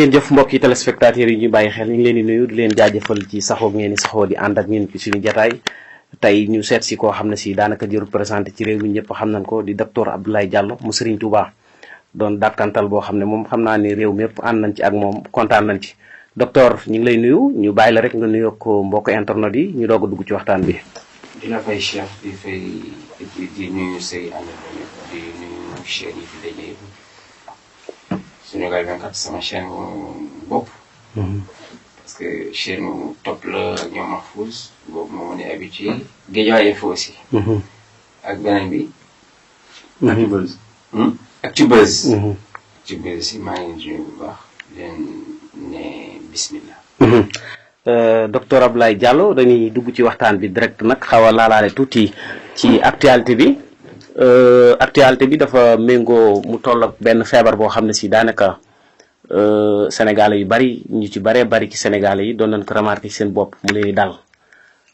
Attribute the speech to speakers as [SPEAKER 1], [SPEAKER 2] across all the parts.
[SPEAKER 1] ngeen jëf mbokk yi téléspectateurs yi ñu bàyyi xel ñu ngi leen di nuyu di leen jaajëfal ci saxoo ngeen di saxoo di ànd ak ñun ci suñu jataay tey ñu seet si koo xam ne si daanaka jërul présenté ci réew mi ñëpp xam nañ ko di docteur Abdoulaye Diallo mu Serigne Touba doon dàkkantal boo xam ne moom xam naa ni réew mi yëpp ànd nañ ci ak moom kontaan nañ ci docteur ñu ngi lay nuyu ñu bàyyi la rek nga nuyoo ko mbokk internet yi ñu doog a dugg ci waxtaan bi.
[SPEAKER 2] dina fay Cheikh di nuyu say ànd di nuyu chaîne yi fi daje yëpp Sunugal 24 sama chaîne bopp. parce que chaîne top la ak ñoom Mahfouz boobu moo ne habitué Guédiawaye Info aussi. ak beneen bi. Actubuzz. Actubuzz. Actubuzz si maa ngi nuyu bu baax leen ne bismillah.
[SPEAKER 1] docteur Abdoulaye Diallo dañuy dugg ci waxtaan bi direct nag xaw a laalaale tuuti ci actualité bi actualité bi dafa méngoo mu toll ak benn feebar boo xam ne si daanaka sénégalais yu bari ñu ci baree bari ci sénégalais yi doon nañ ko remarqué ci seen bopp mu leen di dal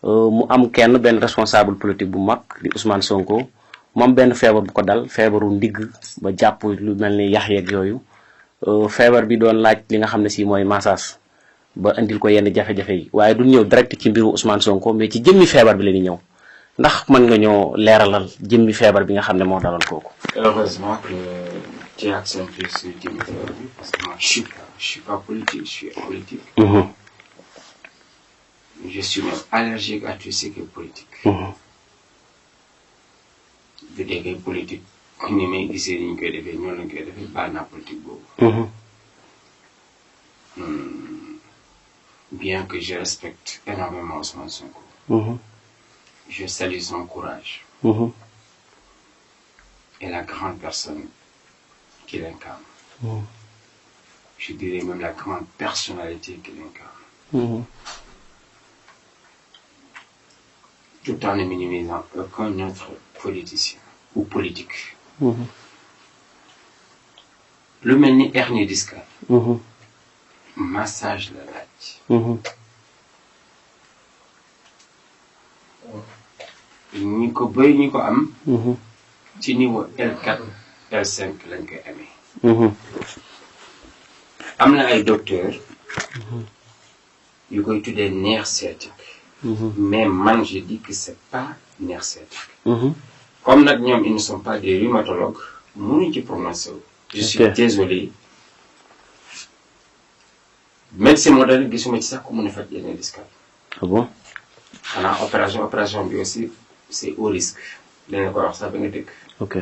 [SPEAKER 1] mu am benn responsable politique bu mag di Ousmane Sonko mu am benn feebar bu ko dal feebaru ndigg ba jàpp lu mel ni yax yeeg yooyu feebar bi doon laaj li nga xam ne si mooy massage ba indil ko yenn jafe-jafe yi waaye du ñëw direct ci mbiru Ousmane Sonko mais ci jëmmi feebar bi la ñuy ñëw ndax mën nga ñoo leeralal jëmmi feebar bi nga xam ne moo daloon kooku.
[SPEAKER 2] Heureusement que tu as accentué sur jëmmi feebar bi parce que moi je suis pas politique, je suis apolitique. Je suis même allergique à tout ce qui est politique. bu dee politique ni may gisee ni ñu koy defee ñoo lañ koy defee baal naa politique boobu. Bien que je respecte énormément Ousmane Sonko. Je salue son courage. Et la grande personne qu'il incarne. Je dirais même la grande personnalité qu'il incarne. Tout en ne minimisant aucun autre politicien ou politique. Le mel ni hernie discale. Massage la laaj. ñi ko bëri ñi ko am. ci niveau L4 L5 lañ koy amee. am na ay docteurs. yu koy tuddee nerf sciatique. mais man je dis que c'est pas nerf sciatique. comme nag ñoom ils ne sont pas des rhumatologues mënuñ ci prononcer wu. je suis désolé. médecine moderne gisuma ci sax ku mën a faj yeneen discale.
[SPEAKER 1] ah bon.
[SPEAKER 2] xanaa opération bi aussi c'est au risque. dinañ ko wax sax ba nga dëkk.
[SPEAKER 1] ok.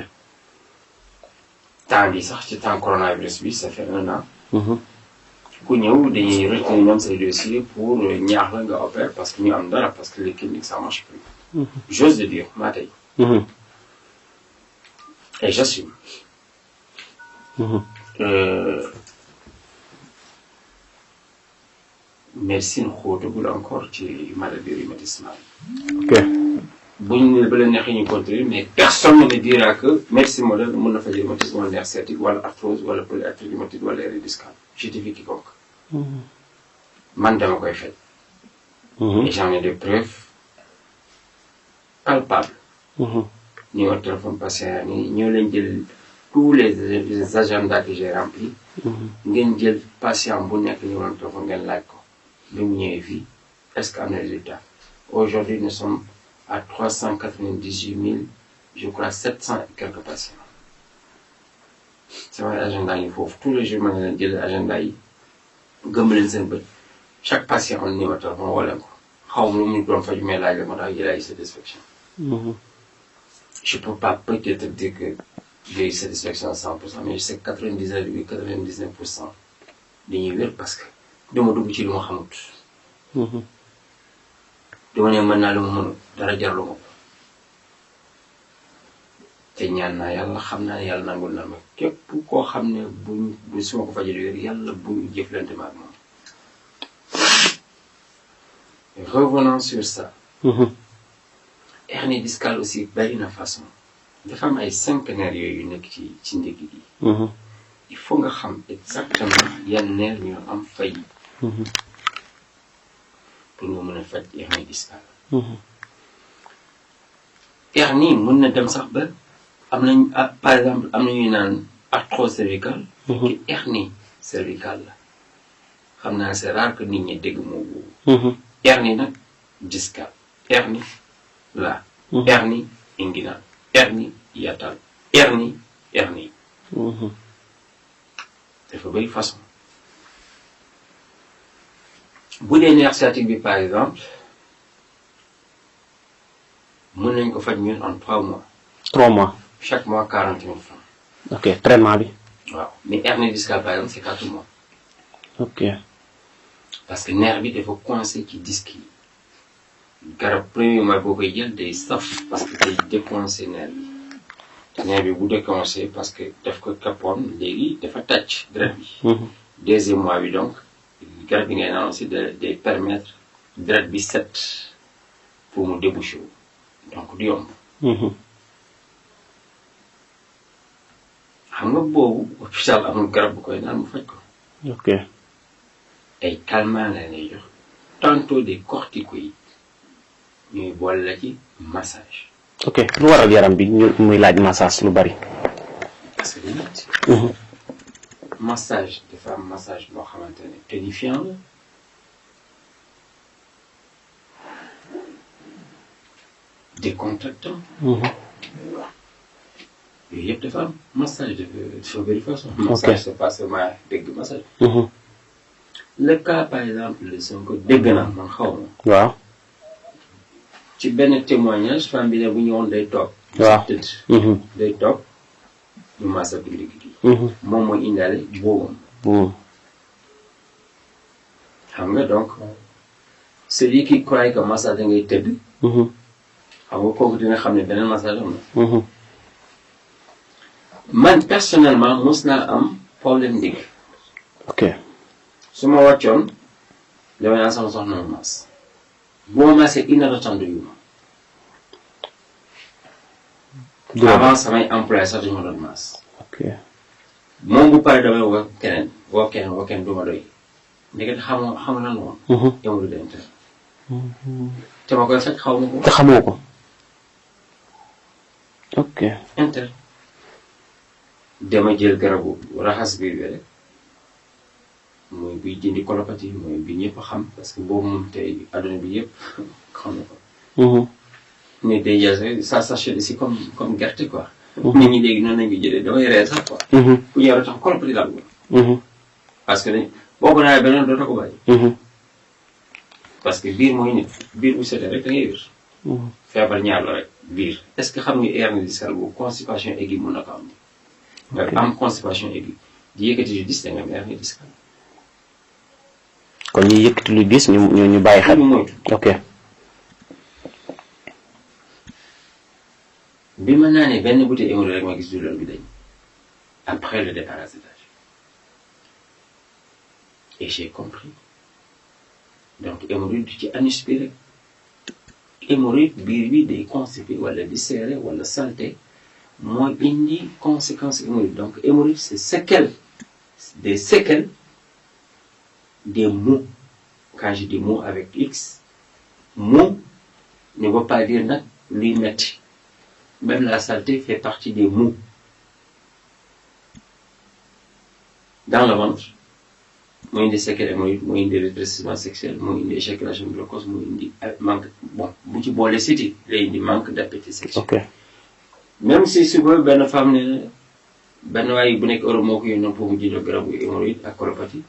[SPEAKER 2] temps bi sax ci temps coronavirus bi ça fait 1 an. ku ñëw dañuy retenir ñoom say dossier pour ñaax la nga opérer parce que ñu am dara parce que les cliniques ça marche plus. j'ose le dire maa tey. et j'assume. médecine xóotagul encore ci maladie rhumatismale.
[SPEAKER 1] ok.
[SPEAKER 2] buñ ne ba la neexee ñu continuer mais personne ne dira que médecine moderne mën na faj rhumatisme wala nerf sciatique wala arthrose wala polyarthrite rhumatoïde wala hernie discale je défie quiconque. man dama koy faj. et j'en ai des preuves palpables. ñu au téléphone patient yi ñoo leen jël tous les agendas que j'ai remplis. ngeen jël patient bu nekk ñu waroon téléphone ngeen laaj ko. bi mu ñëwee fii est-ce que am na résultat. Aujourd'hui nous sommes à 398 000 je crois 700 et quelques patients. sama agenda yi foofu tous les jours ma ngi leen jël agenda yi gëmb leen seen bët chaque patient am numéro téléphone woo leen ko xaw ma lu mu doon faju mais laaj la moo tax jël ay satisfaction. je peux pas peut-être dire que j'ai eu satisfaction à 100% mais je sais que 99,99% dañuy wér parce que dama dugg ci lu ma xamut. dama ne mën naa lu ma mënut dara jarlu ma ko. te ñaan naa yàlla xam naa ne yàlla nangul na ma képp koo xam ne bu suma ko fajee wér yàlla buñ jëflante ma ak moom. revenons sur ça. hernie discale aussi bari na façon. dafa am ay 5 nerfs yooyu nekk ci ndigg gi. il faut nga xam exactement yan nerf ñoo am fay. pour nga mën a faj hernie discale. hernie mën na dem sax ba am nañ par exemple am na ñuy naan arthrose cervicale. fekk hernie cervicale la. xam naa c'est rare que nit ñi dégg moo boobu. hernie nag discale, hernie là, hernie inguinale, hernie hiatale, hernie. dafa bëri façon. bu dee nerf sciatique bi par exemple mën nañ ko faj ñun en 3 mois.
[SPEAKER 1] 3 mois.
[SPEAKER 2] chaque mois 40 000 francs.
[SPEAKER 1] ok traitement bi.
[SPEAKER 2] waaw mais hernie discale par exemple c'est 4 mois.
[SPEAKER 1] ok.
[SPEAKER 2] parce que nerf bi dafa coincé ci disque yi. garab premier mois boo koy jël day saf parce que day décoincé nerf bi. nerf bi bu décoincé parce que daf ko kappoon léegi dafa tàcc deret bi. deuxième mois bi donc garab bi ngay naan aussi day permettre deret bi set pour mu déboucher wu donc du yomb. xam nga boobu hôpital amul garab bu koy naan mu faj ko.
[SPEAKER 1] ok.
[SPEAKER 2] ay calmants la lay jox tantôt des corticoïdes ñuy boole la ci massage.
[SPEAKER 1] ok lu waral yaram bi ñu muy laaj massage lu bari.
[SPEAKER 2] parce que nit. massage dafa am massage boo xamante ne tonifiant la. décontractant. yooyu yëpp dafa am massage dafa bëri façon. massage c'est pas seulement dégg massage. le cas par exemple de Sonko dégg naa man xaw ma.
[SPEAKER 1] waaw.
[SPEAKER 2] ci benn témoignage femme bi ne bu ñëwoon day toog.
[SPEAKER 1] waaw
[SPEAKER 2] tëdd. day toog ñu massage bi liggéey. moom mooy indaale boobam. xam nga donc celui qui croit que massage da ngay tëdd. xam nga kooku dina xam ne beneen massage am na. man personnellement mos naa am problème ndigg.
[SPEAKER 1] ok.
[SPEAKER 2] su ma wàccoon damay naan sama soxna ma maas bu ma maasee une heure de temps yu ma. avant samay employé sax dañu ma doon maas.
[SPEAKER 1] ok.
[SPEAKER 2] moom bu pare damay woo keneen du ma doy ndeket xam lan la woon. émorite interne. te ma koy faj xaw ma ko.
[SPEAKER 1] te xamoo ko. ok.
[SPEAKER 2] interne. dama jël garabu raxas biir bi rek mooy biy dindi colopathie mooy bi ñëpp xam parce que boobu moom tey adduna bi yëpp xam na ko. nit day jël ça s'achète ici comme gerte quoi. nit ñi léegi noonu lañ ko jëlee damay ree sax quoi. ku ñëw rek tax colopathie daal ko. parce que dañ boo ko naawee beneen dootoo ko bàyyi. parce que biir mooy nit biir bu setee rek da ngay wér. feebar ñaar la rek biir. est-ce que xam nga hernie discale boobu constipation aiguë mën na ko am. nga am constipation aiguë di yëkkati lu dis da nga am hernie discale.
[SPEAKER 1] kon ñuy yëkkati lu gis ñu bàyyi xel.
[SPEAKER 2] moytu.
[SPEAKER 1] ok.
[SPEAKER 2] bi ma naanee benn bouteille hémorroïde rek ma gis douleur bi dañ après le déparasitage et j'ai compris donc hémorroïde du ci anus bi rek hémorroïde biir bi day constipé wala di serré wala salté mooy indi conséquence hémorroïde donc hémorroïde c'est séquelles des maux. Quand je dis maux avec X, maux ne veut pas dire nag luy metti. Même la saleté fait partie des maux. Dans le ventre, mooy indi séquelles hémorroïdes, mooy indi rétrécissement sexuel, mooy indi éjaculation précoce, mooy indi manque bu ci boole siti lay indi manque d'appétit sexuel.
[SPEAKER 1] ok.
[SPEAKER 2] même si suba benn femme ne benn waaye bu nekk Europe moo ko yónnee pour mu jënd garabu hémorroïde ak colopathie.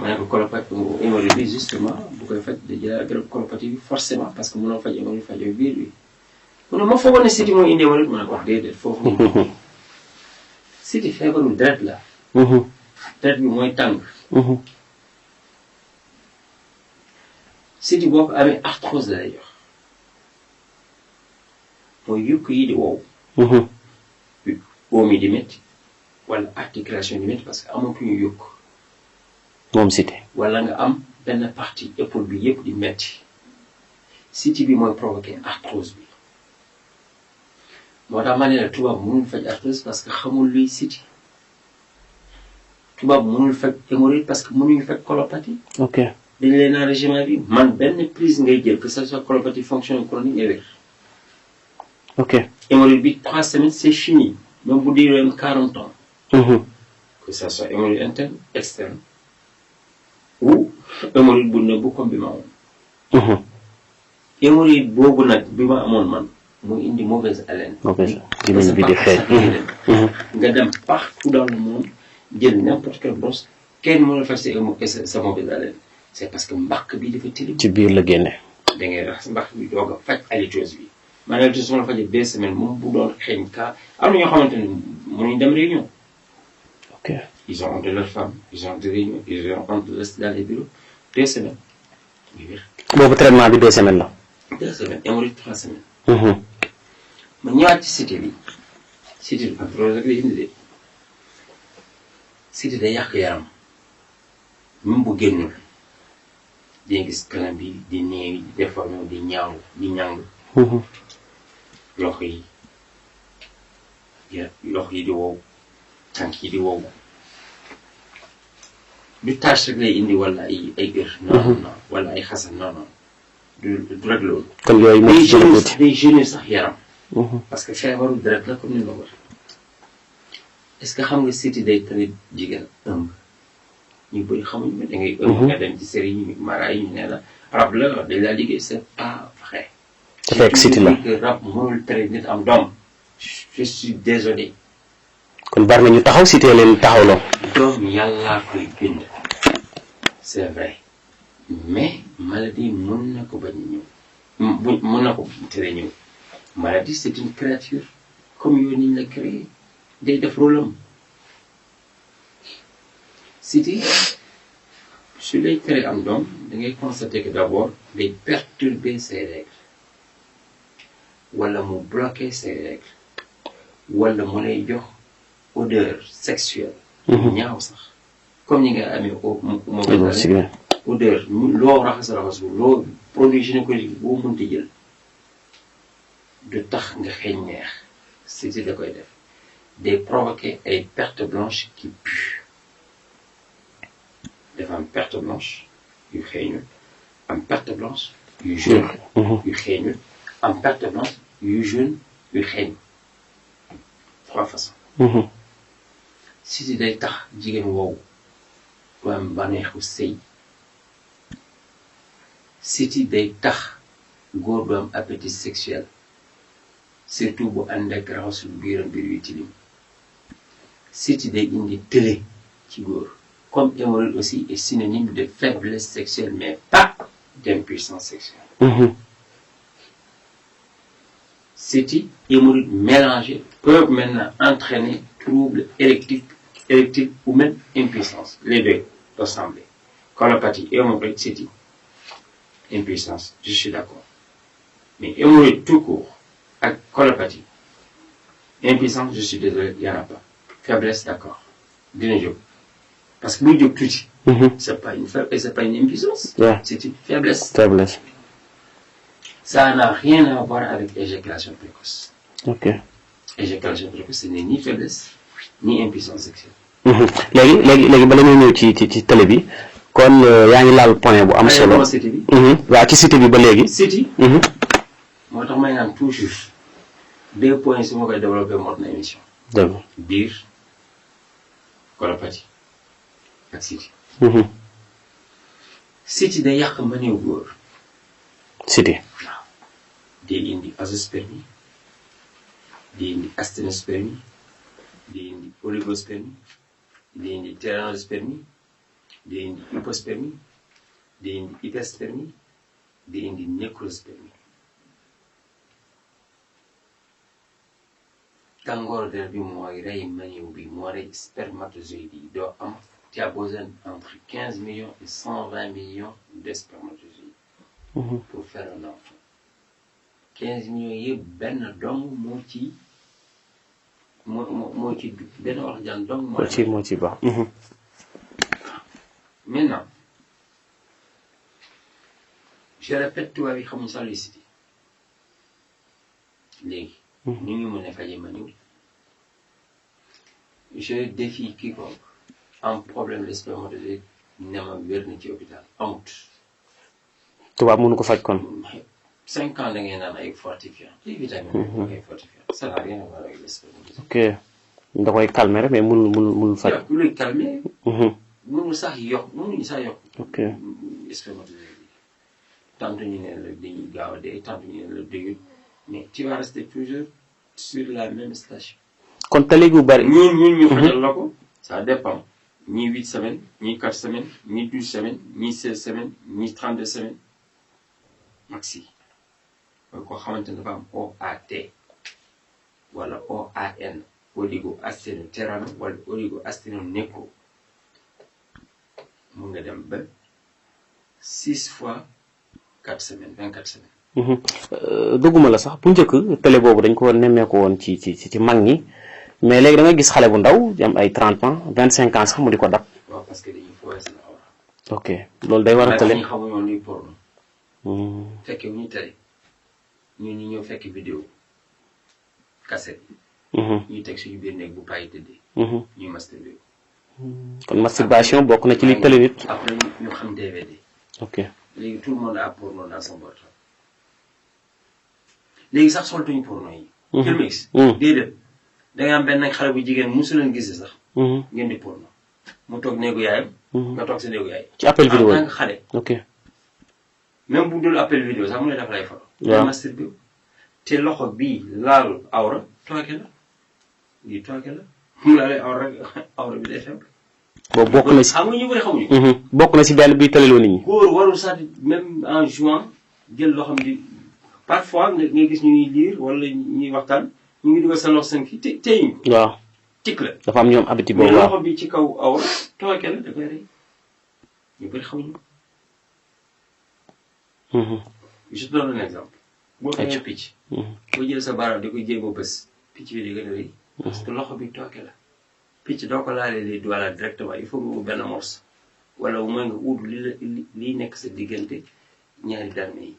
[SPEAKER 2] ma ne ko colopathie hémorroïde bi justement bu koy faj da jëlaat garab colopathie bi forcément parce que mënoo faj hémorroïde fajoo biir bi mu ne ma foogoon ne siti mooy indi hémorroïde ma ne ko wax déedéet foofu siti feebaru deret la. deret bi mooy tàng. siti boo ko amee arthrose la lay jox mooy yukk yi di wow. oom yi di métti wala articulation di métti parce que amatuñu yukk.
[SPEAKER 1] moom siti.
[SPEAKER 2] wala nga am benn partie épaule bi yëpp di metti siti bi mooy provoquer arthrose bi moo tax ma ne la tubaab mënul faj arthrose parce que xamul luy siti tubaab mënul faj hémorroïde parce que mënuñu faj colopathie.
[SPEAKER 1] ok.
[SPEAKER 2] dañ leen naan régime bi man benn prise ngay jël que ça soit colopathie fonctionnelle chronique nga wér.
[SPEAKER 1] ok.
[SPEAKER 2] hémorroïde bi 3 semaines c'est fini même bu diiree 40 ans. que ça soit hémorroïde interne externe hémorroïde bu nëbbu comme bi ma amoon. hémorroïde boobu nag bi ma amoon man muy indi mauvaise haleine.
[SPEAKER 1] gémmiñ bi di xeeñ.
[SPEAKER 2] nga dem partout dans le monde jël n'importe quelle brosse kenn mën a faj sa mauvaise haleine c'est parce que mbàq bi dafa tilim.
[SPEAKER 1] ci biir la génne.
[SPEAKER 2] da ngay raxas mbàq bi doog a faj halitose bi man halitose su ma la fajee 2 semaines moom bu doon xeeñ ka am na ñoo xamante ne mënuñ dem réunion.
[SPEAKER 1] ok
[SPEAKER 2] ils ont honte de leur femme ils ont honte de réunion ils ont honte de rester dans les bureaux 2 semaines.
[SPEAKER 1] boobu traitement bi 2 semaines la.
[SPEAKER 2] 2 semaines hémorroïde 3 semaines. ma ñëwaat ci cité bi cité bi ak loolu rek lay indi de cité day yàq yaram même bu génnul di gis kanam bi di néew di déformé di ñaaw di ñàng. loxo yi di wow tànk yi di wow du tâche rek lay indi wala ay gër. non wala ay xasan non du rek loolu.
[SPEAKER 1] kon yooyu moo ci gën a tuuti
[SPEAKER 2] day gêner sax yaram. parce que feebaru deret la comme ni ma wax est-ce que xam nga siti day tamit jigéen ëmb ñu bëri xamuñu ne da ngay ëmb nga dem ci sëriñ mara yi ñu ne la rab la dañ laa liggéey c'est pas vrai.
[SPEAKER 1] fekk siti la
[SPEAKER 2] que rab mënul tere nit am doom je suis désolé.
[SPEAKER 1] kon bari na ñu taxaw sitee leen taxawloo.
[SPEAKER 2] doom yàllaa koy bind c'est vrai mais maladie mën na ko bañ a ñëw mën na ko tere ñëw. maladie c'est une créature comme yow niñ la créé day def rôle am siti su lay tere am doom da ngay constater que d'abord day perturber ses règles wala mu bloquer ses règles wala mu lay jox odeur sexuelle. ñaaw sax comme ñi nga amee mauvaise odeur loo raxas loo produit gynécologique boo mënti jël. du tax nga xeeñ neex siti da koy def day provoquer ay perte blanche qui pue dafa am perte blanche yu xeeñul am perte blanche yu jaune yu xeeñul am perte blanche yu jaune yu xeeñ 3 façons. siti day tax jigéen wow du am bànneexu sëy siti day tax góor du am appétit sexuel surtout bu ànd ak raxasul biiram biir yu tilim siti day indi tële ci góor comme hémorroïde aussi est synonyme de faiblesse sexuelle mais pas d'impuissance sexuelle. Siti hémorroïde mélangés peuvent maintenant entraîner troubles érectiles ou même impuissance les deux ensemble. Colopathie hémorroïde siti impuissance je suis d'accord mais hémorroïde tout court ak colopathie impuissance je suis désolé y en a pas faiblesse d'accord dina jóg parce que buy jóg tuuti. c'est pas une faiblesse c'est pas une impuissance. c'est une faiblesse. Ça n'a rien à voir avec éjaculation précoce. Éjaculation précoce ce n'est ni faiblesse ni impuissance sexuelle.
[SPEAKER 1] léegi bala ñuy ñëw ci télé bi kon yaa ngi laal point bu am solo. waaw ci cité bi ba léegi.
[SPEAKER 2] cité. moo tax may naan toujours 2 points su ma koy développé mot na émission.
[SPEAKER 1] dëgg
[SPEAKER 2] biir colopathie ak siti. siti day yàq maniw góor.
[SPEAKER 1] siti.
[SPEAKER 2] waaw day indi azoospermie day indi asténospermie day indi oligospermie day indi téranospermie day indi hypospermie day indi hyperspermie day indi nécrospermie. tàngoor der bi mooy rey maniw bi moo rey spermatozoïdes yi doo am tu as besoin entre 15 millions et 120 millions de spermatozoïdes pour faire un enfant 15 millions yëpp benn dong moo ci benn wax jaan dong
[SPEAKER 1] moo ci baax.
[SPEAKER 2] maintenant je répète tubaab yi xamuñ sax luy siti léegi ñu ngi mën a faje maniw je défie quiconque am problème de spermatozoïde ne ma wér na ci hôpital amut.
[SPEAKER 1] tubaab mënu ko faj kon.
[SPEAKER 2] 5 ans da ngay naan ay fortifiant ay vitamines ay fortifiant ça n'a rien à voir avec le spermatozoïde.
[SPEAKER 1] ok da koy calmer rek mais mënul faj.
[SPEAKER 2] lu lay calmer. mënul sax yokk mënuñu sax yokk.
[SPEAKER 1] ok
[SPEAKER 2] spermatozoïde yi tantôt ñu ne la dañuy gaaw a dee tantôt ñu ne la dégul mais tu vas rester toujours sur la même station.
[SPEAKER 1] kon télé gu bari.
[SPEAKER 2] ñun ñu fajal la ko ça dépend ñii 8 semaines ñii 4 semaines ñii 12 semaines ñii 16 semaines ñii 32 semaines maxi mooy koo xamante ne dafa am OAT wala OAN oligo-asténoterano wala oligo-asténonécro mun nga dem ba 6 fois 4 semaines 24 semaines.
[SPEAKER 1] dugguma la sax bu njëkk télé boobu dañ ko nemmeeku woon ci mag ñi mais léegi da nga gis xale bu ndaw am ay 30 ans 25 ans sax mu di ko dab.
[SPEAKER 2] waaw parce que dañuy fooyee seen awra.
[SPEAKER 1] ok loolu day war a télé.
[SPEAKER 2] ñi xamuñu luy porno. fekkee wu ñu télé ñun ñu ñëw fekk vidéo cassette. ñuy teg suñu biir néeg bu bàyyi tëddee. ñuy masturbé.
[SPEAKER 1] kon masturbation bokk na ci li télé nit.
[SPEAKER 2] après ñu xam DVD.
[SPEAKER 1] ok
[SPEAKER 2] léegi tout le monde a porno dans son portable. léegi sax soltuñu porno yi. Filmix. déedéet da nga am benn xale bu jigéen musu leen gisee sax. ngeen di porno mu toog néegu yaayam. nga toog sa néegu yaay.
[SPEAKER 1] ci appel vidéo
[SPEAKER 2] en tant que xale.
[SPEAKER 1] ok
[SPEAKER 2] même bu dul appel vidéo sax mu ne daf lay photo.
[SPEAKER 1] waaw
[SPEAKER 2] masturbé te loxo bii laal awra tooke la lii tooke la mu laalee awra bi day faible.
[SPEAKER 1] boobu bokk na si
[SPEAKER 2] xam nga ñu bëri xamuñu.
[SPEAKER 1] bokk na si benn buy téléloo nit ñi.
[SPEAKER 2] góor warul sax même en juin jël loo xam di parfois nga gis ñuy liir wala ñuy waxtaan ñu ngi dugal seen loxo seen kii te teeyuñ ko.
[SPEAKER 1] waaw
[SPEAKER 2] tikk la.
[SPEAKER 1] dafa am ñoom habitude boobu.
[SPEAKER 2] mais
[SPEAKER 1] waaw
[SPEAKER 2] loxo bi ci kaw awra tooke la da koy rey ñu bëri xamuñu. je te donne un exemple. boo tooyee picc. boo jël sa baaraam di ko jéem a bës picc bi di gën a rëy. parce que loxo bi tooke la. picc doo ko laalee les doigts là directement il faut nga ut benn morse wala au moins nga ut li nekk sa diggante ñaari darme yi.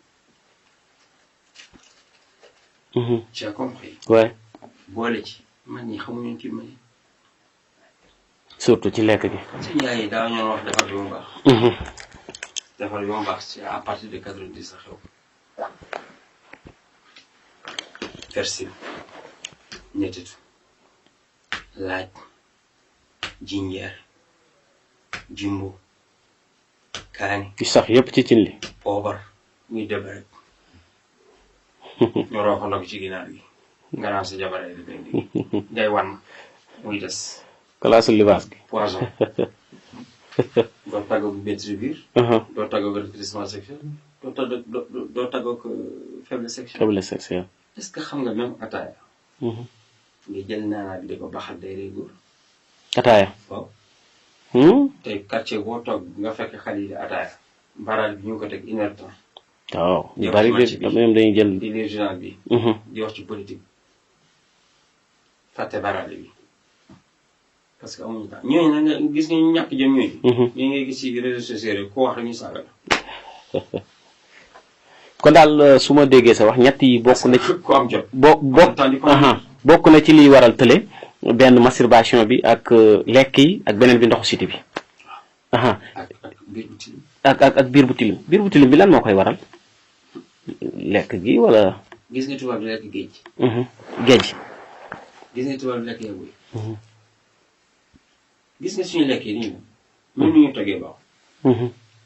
[SPEAKER 2] tu as compris.
[SPEAKER 1] ouais
[SPEAKER 2] boole ci man ñi xamuñu kii may.
[SPEAKER 1] surtout ci lekk gi.
[SPEAKER 2] suñu yaay yi daa ñoon wax defar bi mu baax. defar bi mu baax ci à partir de 90 sa xew. persil ñettitu laaj jinjeer jimbo kaani
[SPEAKER 1] yu sax yépp ci cin li.
[SPEAKER 2] poobar muy dëbb rek ñu roo ko ndog ci ginaar gi nga naan sa jabaree di benn ngay wan muy des
[SPEAKER 1] classe libaas gi.
[SPEAKER 2] poison doo tàggoog maîtrise biir doo tàggoog rétrécissement sexuel doo tàggoog faiblesse sexuelle.
[SPEAKER 1] faiblesse sexuelle.
[SPEAKER 2] est-ce que xam nga même ataaya nga jël naanaa bi di ko baxal day rey góor.
[SPEAKER 1] ataaya.
[SPEAKER 2] waaw. tey quartier boo toog nga fekk xale yi di ataaya. barage bi ñu ngi ko teg 1 heure temps.
[SPEAKER 1] waaw ñu bari de même dañuy jël.
[SPEAKER 2] di lire journal bi. di wax ci politique. fàtte barage bi. parce que amuñu temps ñooñu nag nga gis nga ñu ñàkk jëm ñooñu. ñooñu ngay gis ci réseaux sociaux yi ku wax rek ñu saaga la.
[SPEAKER 1] kon daal su ma déggee sa wax ñett yi bokk na ci.
[SPEAKER 2] ku am jot.
[SPEAKER 1] bokk na ci liy waral tële benn masturbation bi ak lekk yi ak beneen bi ndoxu siti bi.
[SPEAKER 2] ak biir bu tilim.
[SPEAKER 1] ak biir bu tilim biir bu tilim bi lan moo koy waral lekk gi wala.
[SPEAKER 2] gis nga tubaab di lekk géej.
[SPEAKER 1] géej.
[SPEAKER 2] gis nga tubaab di lekk yabu yi. gis nga suñu lekk yi nii la. même ni ñu toggee baax.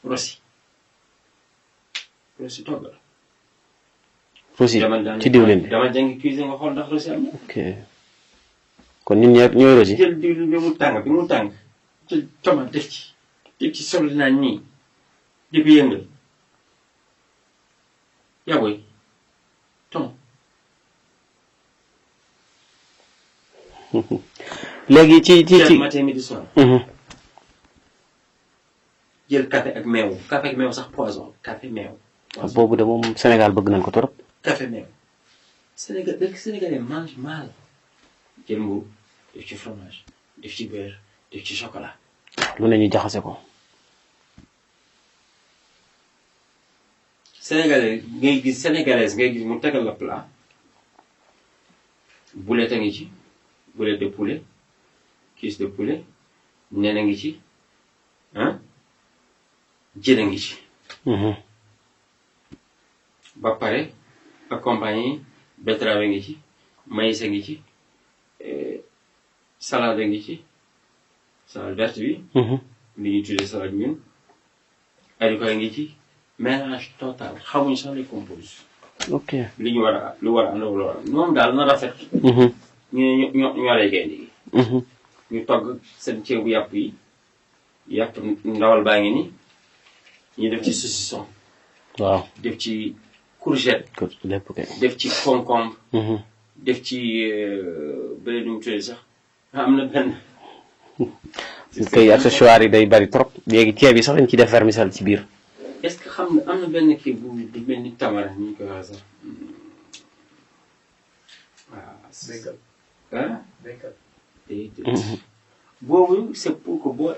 [SPEAKER 2] rosi. rosi togg la.
[SPEAKER 1] rosi ci diwlin bi
[SPEAKER 2] dama jàngi cuisine nga xool ndax rosi am na.
[SPEAKER 1] ok kon ñun ñooy rosi.
[SPEAKER 2] jël diwlin bi mu tàng jël tomate def ci soble naa nii di ko yëngal yaboy tom.
[SPEAKER 1] léegi ci
[SPEAKER 2] matin midi soir. jël café ak meew sax poison café meew.
[SPEAKER 1] boobu de moom Sénégal bëgg nañ ko trop.
[SPEAKER 2] café meew Sénégalais mange mal. jël mburu def ci fromage def ci beurre def ci chocolat.
[SPEAKER 1] lu ne ñu jaxase ko.
[SPEAKER 2] Sénégalais ngay gis sénégalaise ngay gis mu tegal la plat. boulet a ngi ci boulet de poulet cuisse de poulet nen a ngi ci jën a ngi ci. ba pare accompagné betterave a ngi ci maïs a ngi ci salade a ngi ci salade verte bi. li ñuy tuddee salade ñun ay koy ngi ci mélange total xamuñ sax les compose
[SPEAKER 1] ok
[SPEAKER 2] li ñu war a lu war a ànd lu war a moom daal na rafet ñu ñoo lay gaynde gi ñu togg seen ceebu yàpp yi yàpp ndawal baa ngi ni ñu def ci saucisson
[SPEAKER 1] waaw
[SPEAKER 2] def ci courgette
[SPEAKER 1] lépp kay
[SPEAKER 2] def ci concombre def ci bële nu mu tuddee sax am na benn
[SPEAKER 1] kay accessoires yi day bari trop léegi ceeb yi sax dañ ci def vermicelle ci biir
[SPEAKER 2] est-ce que xam nga am na benn kii bu di mel ni tamara ni ñu koy waxee sax waaw béykat boobu c'est pour que boo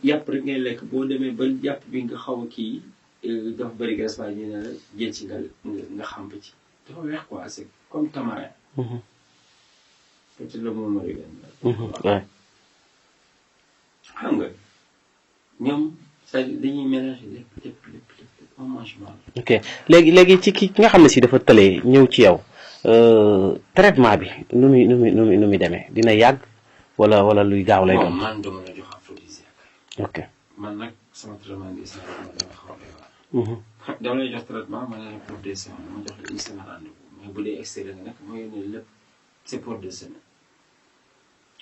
[SPEAKER 2] yàpp rek ngay lekk boo demee ba yàpp bi nga xaw a kii dafa bëri graisse ñu ne la jël ci nga xam ci dafa weex quoi c'est comme tamarin peut-être le mot marigan xam nga ñoom c'est-à-dire dañuy mélanger lépp on mange mal.
[SPEAKER 1] ok léegi ci ki nga xam ne si dafa tëlee ñëw ci yow traitement bi nu muy demee dina yàgg wala luy gaaw lay doon.
[SPEAKER 2] man dama la jox aphrodisiaque.
[SPEAKER 1] ok
[SPEAKER 2] man nag sama traitement bi sax dama xaw a dama lay jox traitement ma ne la pour 2 semaines ma jox la 1 semaine rendez-vous mais bu dee extérieur nga nag ma yónnee lépp c'est pour 2 semaines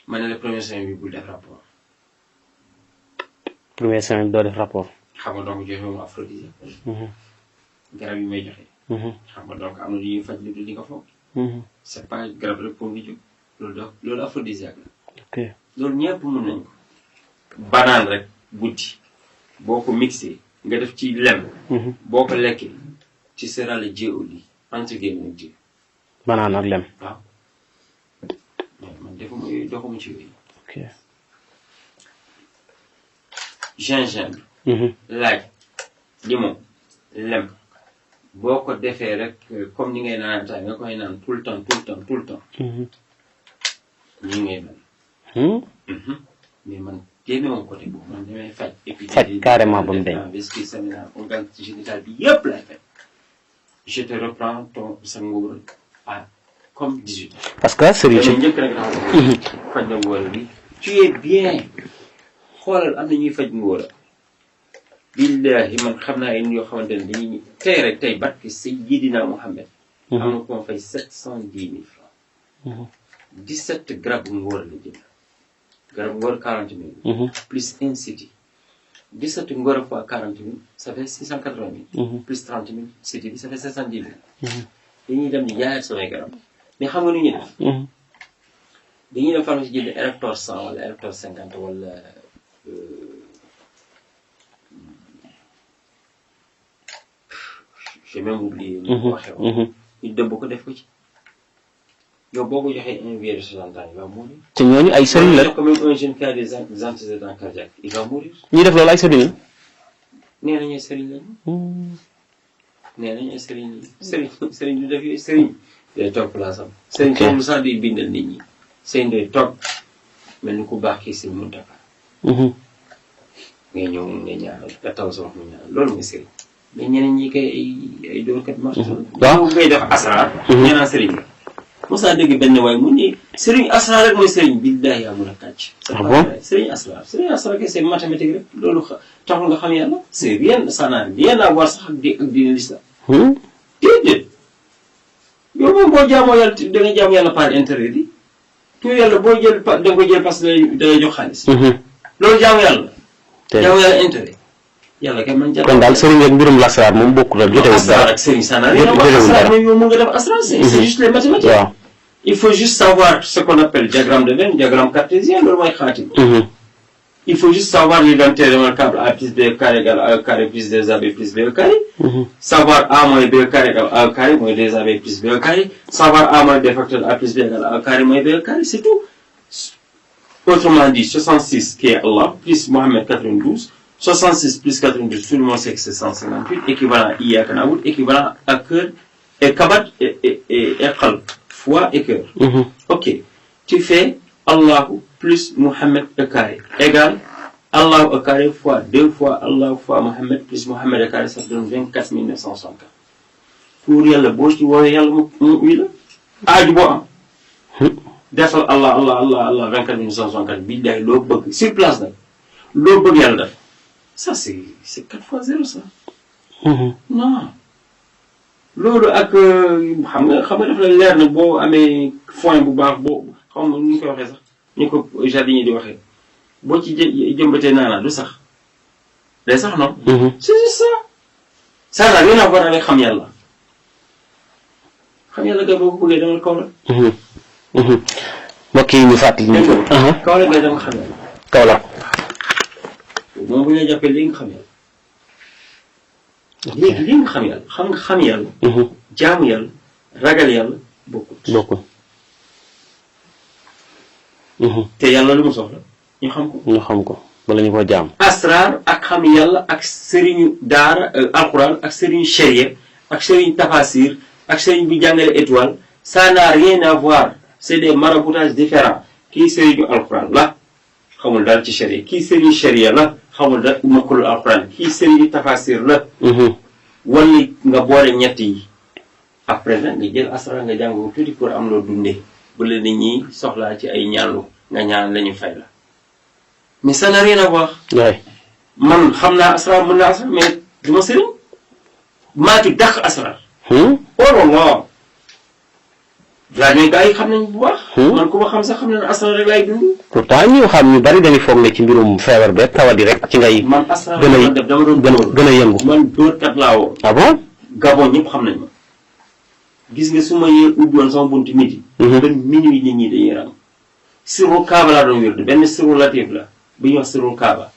[SPEAKER 2] ma ne la première semaine bi bul def rapport.
[SPEAKER 1] première semaine doo def rapport.
[SPEAKER 2] xam nga donc joxe wu aphrodisiaque. garab yi may joxe. xam nga donc am na lu ñuy faj lu dul li nga foog. c'est pas garab rek pour nga jóg loolu aphrodisiaque la.
[SPEAKER 1] ok
[SPEAKER 2] loolu ñëpp mën nañ ko. banaan rek guddi boo ko mixé nga def ci lem. boo ko lekkee ci seras le Dieu au lit entre guillemets ak Dieu.
[SPEAKER 1] banaan ak lem.
[SPEAKER 2] waaw man defuma yooyu doxuma ci yooyu.
[SPEAKER 1] ok
[SPEAKER 2] gingembre. laaj limon lem boo ko defee rek comme ni ngay naan ataaya nga koy naan tout le temps. ñi ngay mel. mais man génne woon côté boobu man damay faj. et puis
[SPEAKER 1] faj carrément ba mu deñ.
[SPEAKER 2] vessie séminale organe génital bi yëpp lay faj. je te reprends sa nguur comme 18 ans.
[SPEAKER 1] parce que sëriñ si
[SPEAKER 2] njëkk rek faj na nguur bi. tu es bien xoolal am na ñuy faj nguur. billahi man xam naa yéen yoo xamante ne dañuy tey rek tey barke Seydina Mohamed. am na ko fay 710 000 francs. 17 garab ngóor la jënd. garab ngóor 40 000. plus inciti. 17 ngóor fois 40 000 ça fait 680 000. plus 30 000 citi bi ça fait 710 000. dañuy dem di jaayaat samay garab mais xam nga nu ñuy def. dañuy dem pharmacie jënd Erector 100 wala Erector 50 wala. j'ai même oublié. ñu ko waxee woon. ñu dëbb ko def ko ci. yow boo ko joxee un vieux de 60 ans il va mourir.
[SPEAKER 1] te ñooñu ay sëriñ la.
[SPEAKER 2] jox ko même un jeune qui a des antécédents cardiaques il va mourir.
[SPEAKER 1] ñi def loolu ay sëriñ la.
[SPEAKER 2] nee nañu ay sëriñ lañu. nee nañu ay sëriñ lañu. sëriñ du def yooyu sëriñ. day toog place am. sëriñ comme ça day bindal nit ñi. sëriñ day toog mel ni ku baax kii sëriñ Mountakha. ngay ñëw ngay ñaanal nga taw sa wax mu ñaanal loolu mooy sëriñ. mais ñeneen ñi kay ay dóorkat marché. waaw ngay def asrar. ñu naan sëriñ la. Moussa dégg benn waay mu ni sëriñ asrar rek mooy sëriñ billahi yaa mun a kàcc.
[SPEAKER 1] ah bon
[SPEAKER 2] sëriñ asrar kay c'est mathématique rek loolu taxul nga xam yàlla. c'est rien ça n'a rien à voir sax ak diine l'islam. déedéet yow moom boo jaamoo yàlla da nga jaamu yàlla par intérêt bi. pour yàlla boo jël da nga ko jël parce que da ngay jox xaalis. loolu jaamu yàlla. jaamu yàlla intérêt. yàlla kay man jàpp
[SPEAKER 1] kon daal sëriñ ak mbirum lasraar moom bokkul ak jotewul
[SPEAKER 2] asrar ak sëriñ ça n'a rien à voir. asrar mooy yow mun nga def asrar c'est juste les mathématiques.
[SPEAKER 1] waaw
[SPEAKER 2] il faut juste savoir ce qu'on appelle diagramme de Venn diagramme cartésien loolu mooy xaatim. il faut juste savoir l'identité remarquable A plus B carré égale A carré plus 2AB plus B carré. savoir A moins B carré égale A carré moins 2AB plus B carré. savoir A moins B facteur A plus B égale A carré moins B carré c'est tout. autrement dit 66 qui est Allah plus Mohamed 92. 66 plus 92, tout le monde sait que c'est 158, équivalent à Iyaka Na'boud, équivalent à cœur, et Kabat et Qalb, foi et cœur. Ok. Tu fais Allahu plus Mohamed au carré, égale Allahu au carré fois 2 fois Allahu fois Mohamed plus Mohamed au carré, ça donne 24 964. Pour yàlla boo ci woowee yàlla mu wii la. aaju boo am. defal Allah 24 964 billahi loo bëgg sur place nag loo bëgg yàlla def. ça c'est 4 fois 0 ça. non loolu ak xam nga dafa la leer na boo amee foin bu baax boo xam nga ñu koy waxee sax ñu ko jardinier di waxee boo ci jëmbatee naanaa du sax day sax non. c'est juste ça. ça n'a rien à voir avec xam yàlla. xam yàlla gars boo ko bëggee demal Kaolack.
[SPEAKER 1] mbokk yi ñu fàttali ñu.
[SPEAKER 2] Kaolack gars dama xam yàlla.
[SPEAKER 1] Kaolack.
[SPEAKER 2] moom bu ñu la jàppee léegi nga xam yàlla. léegi nga xam yàlla xam yàlla. jaamu yàlla ragal yàlla bokkul. te yàlla lu mu soxla ñu xam ko.
[SPEAKER 1] bala ñu ko jaam.
[SPEAKER 2] asrar ak xam yàlla ak sëriñu daara alquran ak sëriñu sharia ak sëriñu tafasir ak sëriñ bi jàngale étoile ça n'a rien à voir c'est des maraboutages différents kii sëriñu alquran la xamul dara ci sharia kii sëriñu sharia la xamul dara makkulul alquran kii sëriñu tafasir la. wala nga boole ñett yi après nag nga jël asrar nga jàng ko tuuti pour am loo dundee bu la nit ñi soxlaa ci ay ñaanlu nga ñaan la ñu fay la. mais ça n'a rien à voir.
[SPEAKER 1] waay
[SPEAKER 2] man xam naa asrar mën naa asrar mais du ma sëriñ maa ci dàq asrar. oh non. gars yi xam nañ bu baax. man ku ma xam sax xam na ne asrar rek laay dund.
[SPEAKER 1] pourtant ñu xam ñu bari dañuy foog ne ci mbirum feebar beeg tawadi rek ci ngay.
[SPEAKER 2] man asrar dama doon
[SPEAKER 1] gën a yëngu.
[SPEAKER 2] man dóorkat laa woon.
[SPEAKER 1] ah bon.
[SPEAKER 2] Gabon ñëpp xam nañ ma. gis nga su ma ubbi woon sama buntu midi. ba minuit nit ñi dañuy ram. sirru kaaba laa doon wér benn sirru latif la. bi ñuy wax sirru kaaba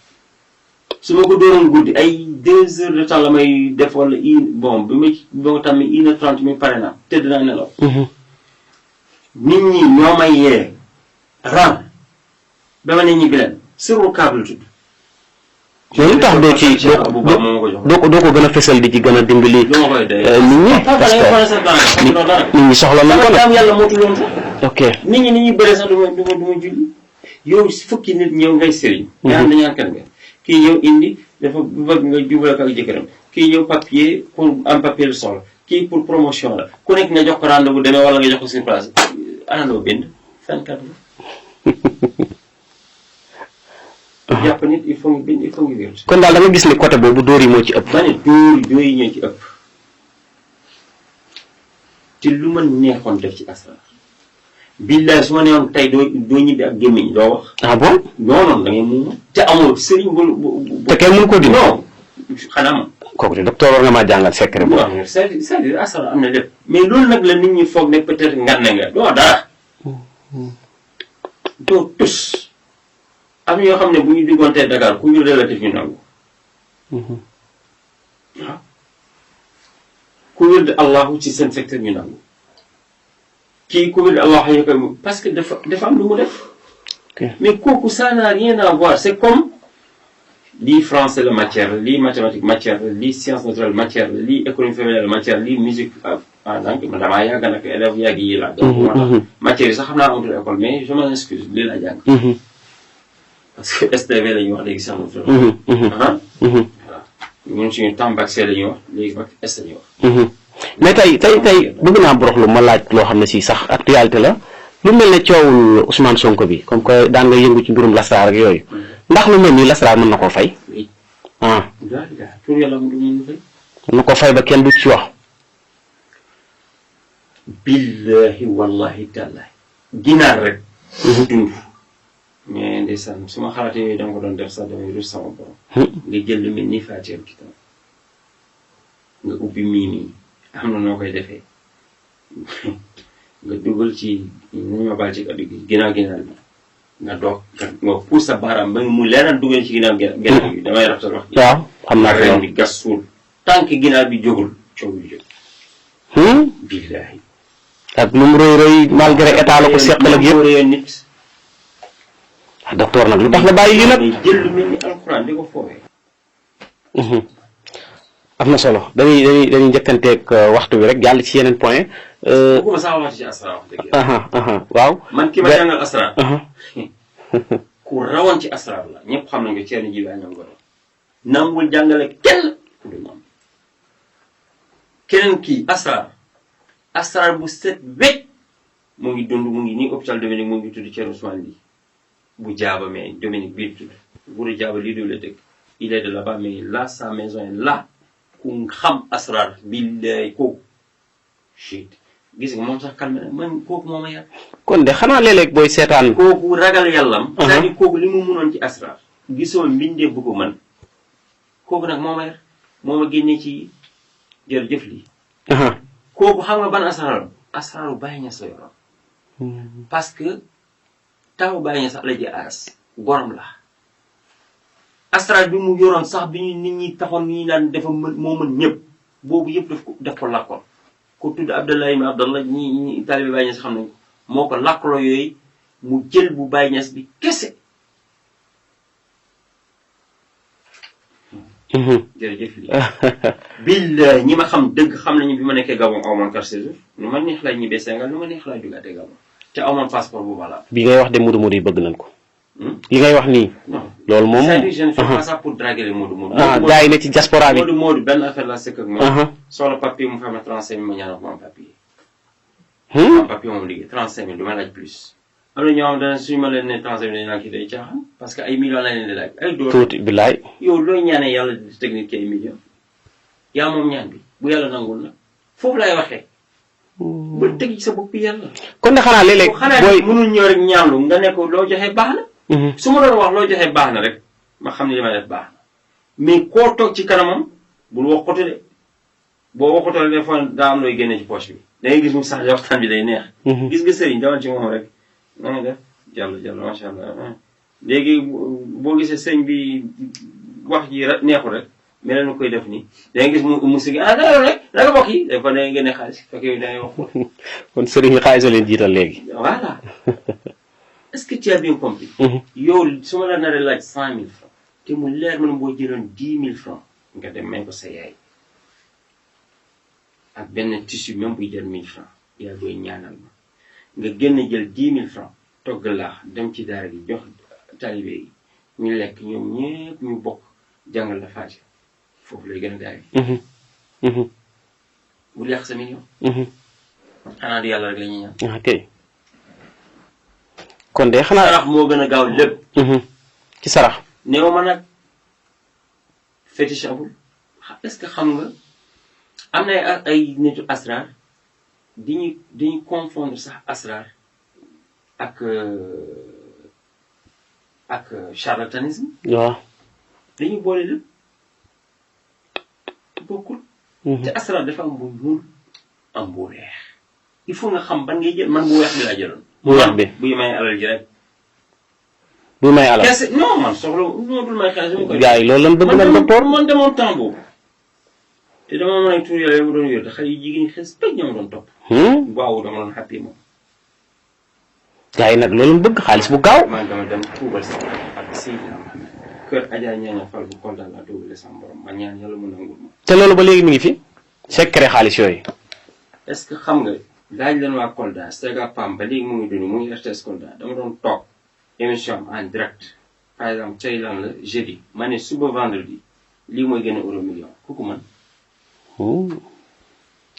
[SPEAKER 2] su ma ko dooroon guddi ay 2 heures de temps la may def wala bon bi ma tàmmee 1h30 mi pare naa tëdd naa nelaw. nit ñi ñoo may yee ram ba ma ne ñibbi leen sirru kaaba la tudd.
[SPEAKER 1] mais lu tax doo ci doo ko gën a fësal di ci gën a dimbali. nit ñi parce que nit ñi soxla nañ ko nag.
[SPEAKER 2] yàlla mootu loon sax.
[SPEAKER 1] ok
[SPEAKER 2] nit ñi ni ñuy bëree sax du ma julli. yow fukki nit ñëw ngay sëriñ. nga xam ne ñaan kan nga kii ñëw indi dafa bëgg nga jubal ak jëkkëram kii ñëw papier pour am papier lu soxla kii pour promotion la ku nekk nga jox ko rendez-vous demee wala nga jox ko sur place anandoo bind fenkat la. jàpp nit il faut nga bind il faut nga wér.
[SPEAKER 1] kon daal da nga gis ni côté boobu dóor yi moo ci ëpp.
[SPEAKER 2] ma ne dóor yi ñoo ci ëpp te lu ma neexoon def ci asrar. billaay su ma nee woon tey doo ñibbi ak gémmiñ doo wax.
[SPEAKER 1] ah bon.
[SPEAKER 2] non da ngay mun te amul sëriñ bu.
[SPEAKER 1] te kenn mënu ko dindi.
[SPEAKER 2] non xanaa ma.
[SPEAKER 1] kooku de docteur war nga maa jàngal secret boobu.
[SPEAKER 2] non c'est-à-dire asrar am na lépp. mais loolu nag la nit ñi foog ne peut-être ngan na nga doo dara. doo tus. am na ñoo xam ne bu ñu diggontee Dakar ku ñu relatif ñu nangu. waaw ku wér Allahu ci seen secteur ñu nangu. kii ku wér Allah ñu koy parce que dafa am lu mu def. mais kooku ça n'a rien à voir c'est comme lii français la matière la lii mathématique matière la lii science naturelle matière la lii économie familiale matière lii musique donc man damaa yàgg nag élèves yàgg yi laa. donc moo tax matière yi sax xam naa amatul école mais je m'en excuse lii laa jàng. parce que STV la ñuy wax léegi science naturelle. voilà ñun suñu temps bac C la ñuy wax léegi bac S la ñuy wax.
[SPEAKER 1] mais tey bëgg naa boroxlu ma laaj loo xam ne si sax actualité la lu mel ne coowul Ousmane Sonko bi comme que daan nga yëngu ci mbirum lasraar ak yooyu ndax lu mel ni lasraar mën na koo fay. ah.
[SPEAKER 2] pour yàlla mu mën fay.
[SPEAKER 1] mën na koo fay ba kenn du ci wax.
[SPEAKER 2] billahi wallahi tallahi. ginaar rek. dund. mais ndeysaan su ma xalaatee yooyu dama ko doon def sax damay rus sama borom. nga jël lu mel ni Faatiha kitaab nga ubbi miin am na noo koy defee nga dugal ci nañu ma baal ci kaddu gi ginnaaw bi nga doog nga puus sa baaraam ba mu leeral dugal ci ginnaaw bi damay rafetal wax.
[SPEAKER 1] waaw xam naa
[SPEAKER 2] ren bi gas suul tànk ginnaaw bi jógul coow bi jóg. billahi.
[SPEAKER 1] ak lu mu rëy malgré état la ko seqal ak yëpp
[SPEAKER 2] nit.
[SPEAKER 1] ah docteur nag lu tax la bàyyi lii nag.
[SPEAKER 2] jël lu mel ni alxuraan di ko foowee.
[SPEAKER 1] am na solo dañuy njëkkanteeg waxtu bi rek jàll ci yeneen point.
[SPEAKER 2] bëgguma sax waxtu ci asra wax dëgg yàlla.
[SPEAKER 1] waaw.
[SPEAKER 2] man ki ma jàngal asra. ku rawoon ci asra la ñëpp xam nañ ko Thierno Djibi Agnam Ngor nangul jàngale kenn ku dul moom. keneen kii asra bu set wecc mu ngi dund mu ngi nii hôpital Dominique mu ngi tudd Thierno Ousmane Ly bu jaaba mais Dominique bii tudd bu jaaba lii du la dëkk il est de là-bas mais là sa maison est là ku xam asrar billahi kooku shit gis nga moom sax calme na man kooku moo ma yar.
[SPEAKER 1] kon de xanaa léeg-léeg booy seetaan.
[SPEAKER 2] kooku ragal yàllam. c'est-à-dire kooku li mu mënoon ci asrar. gisoon mbindee bu ko man kooku nag moo ma yar moo ma génnee ci jërëjëf lii. kooku xam nga ban asraru Baye Niass la yoroon. parce que taw Baye Niass la ji aras gorom la. asrar bi mu yoroon sax bi ñu nit ñi taxoon ni ñu daan dafa mën moo mën ñëpp boobu yëpp daf ko lakkoon. ku tudd Abdallah ibn Abdallah ñi taalibe Baye Niass xam nañ moo ko lakkaloo yooyu mu jël bu Baye Niass bi kese. jërëjëf lii billahi ñi ma xam dëgg xam nañu bi ma nekkee Gabon amoon carte séjour nu ma neex laa ñibbee Sénégal nu ma neex laa jógaatee Gabon te amoon passeport bu voilà.
[SPEAKER 1] bi ngay wax de Modou Modou yi bëgg nañ ko. li ngay wax nii.
[SPEAKER 2] non
[SPEAKER 1] loolu moom
[SPEAKER 2] c'est-à-dire je ne fais pas ça pour draguer les Modou Modou.
[SPEAKER 1] gars yi ne ci diaspora bi.
[SPEAKER 2] Modou Modou benn affaire la sëkk ak moom. soxla papier mu xam ne 35000 ma ñaanal ko am papier. am papier moom liggéey 35000 du ma laaj plus. am na ñoo xam ne suñu ma leen ne 35000 dañu naan kii day caaxaan parce que ay millions la leen di laaj ay dóor.
[SPEAKER 1] tuuti bilaay.
[SPEAKER 2] yow looy ñaanee yàlla di technique ay millions. yaa moom ñaan bi bu yàlla nangul nag foofu laay waxee. ba teg ci sa bopp yàlla.
[SPEAKER 1] kon de xanaa léeg-léeg.
[SPEAKER 2] booy mënul ñëw rek ñaanlu nga ne ko loo joxe baax na. su ma doon wax loo joxe baax na rek ma xam ne li ma def baax na mais koo toog ci kanamam bul waxatu de boo waxatoo des fois daa am looy génne ci poche bi da ngay gis mu sax waxtaan bi day neex. gis nga sëriñ demal ci moom rek na nga def jàll macha allah léegi boo gisee sëñ bi wax ji neexul rek mel na koy def nii da ngay gis mu sigi dara rek da nga bokk yi des fois da ngay génne xaalis fekk yow da ngay wax.
[SPEAKER 1] kon sëriñ yi xaalis leen jiital léegi.
[SPEAKER 2] voilà. est-ce que tu as bien compris. yow su ma la naree laaj 100000 francs te mu leer man boo jëloon 10 000 francs nga dem may ko sa yaay ak benn tissu même buy jël 1000 francs yaay booy ñaanal ma nga génn jël 10 000 francs togg laax dem ci daara gi jox talibé yi ñu lekk ñoom ñëpp ñu bokk jàngal la Faatiha foofu lay gën a gaaw. bul yàq sa million. xanaa di yàlla rek la ñuy ñaan.
[SPEAKER 1] ok. kon de xanaa
[SPEAKER 2] sarax moo gën a gaaw lépp.
[SPEAKER 1] ci sarax.
[SPEAKER 2] néew ma nag fétiche amul est-ce que xam nga am na ay nitu asrar dañuy confondre sax asrar ak charlatanisme.
[SPEAKER 1] waaw.
[SPEAKER 2] dañuy boole lépp bokkul. te asrar dafa am bu ñuul am bu weex il faut nga xam ban ngay jël man bu weex bi laa jëloon.
[SPEAKER 1] bu weex bi
[SPEAKER 2] buy may alal ji rek.
[SPEAKER 1] bu may alal
[SPEAKER 2] kese non man soxla non bul may xaalis.
[SPEAKER 1] gars yi loolu lan bëgg nañ docteur
[SPEAKER 2] man demoon temps boobu. te dama mën a tur yàlla mu doon yor te xale yu jigéen ñi xes pëj ñoo doon topp. waaw dama doon happy moom.
[SPEAKER 1] gars yi nag loolu bëgg xaalis bu gaaw.
[SPEAKER 2] man dama dem tuubal sa ak Seydina Mohamed kër Adja ñaana fal bu kontaan laa tuubale sama borom man ñaan yàlla mu nangul ma.
[SPEAKER 1] te loolu ba léegi mi ngi fi. secret xaalis yooyu.
[SPEAKER 2] est-ce que xam nga laaj leen waa Kolda Sega Pam ba léegi mu ngi dund mu ngi RTS Kolda dama doon toog émission en direct par exemple tey lan la jeudi ma ne suba vendredi lii mooy gën a euro million kooku man.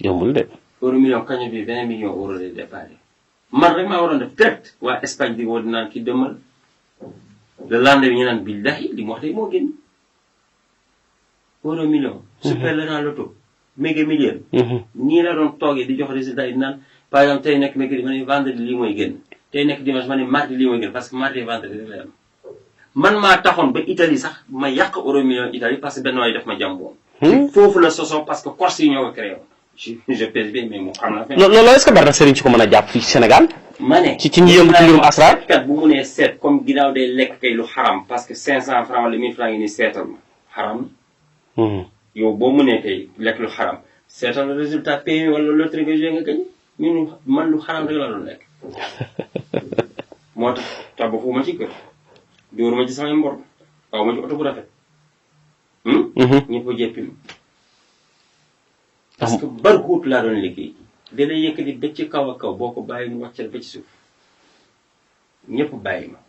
[SPEAKER 1] yombul de.
[SPEAKER 2] euro million kañ bi 20 millions euro lay déparé man rek maa waroon def direct waa Espagne di woo dinaan kii demal le lendemain ñu naan billahi li mu wax de moo génn euro million. super le dans loto méga million. nii la doon toogee di jox résultat yi naan par exemple tey nekk mercredi ma ne vendredi lii mooy génn tey nekk dimanche ma ne mardi lii mooy génn parce que mardi vendredi rek lay am man maa taxoon ba Italie sax ma yàq euro million Italie parce que benn waay def ma jàmboon. foofu la sosoo parce que Corse yi ñoo ko créé woon. je pèse bien mais mu xam na.
[SPEAKER 1] loolu est-ce que bari na sëriñ ci ko mën a jàpp fii Sénégal.
[SPEAKER 2] ma ne
[SPEAKER 1] ci ñi yëngu ci mbirum asrar.
[SPEAKER 2] kat bu mu nee seet comme ginnaaw day lekk kay lu xaram parce que 500 francs wala 1000 francs yi nii seetal ma xaram na. yow boo mënee kay lekk lu xaram seetal le résultat PMI wala loterie nga joué nga gañ ñun man lu xaram rek la doon lekk. moo tax tabaxu ma ci kër dóoru ma ci samay mbor aw ma ci oto bu rafet. ñëpp a jéppi ma. parce que barguut laa doon liggéey. da lay yëkkati ba ci kaw a kaw boo ko bàyyi mu wàccal ba ci suuf ñëpp bàyyi ma.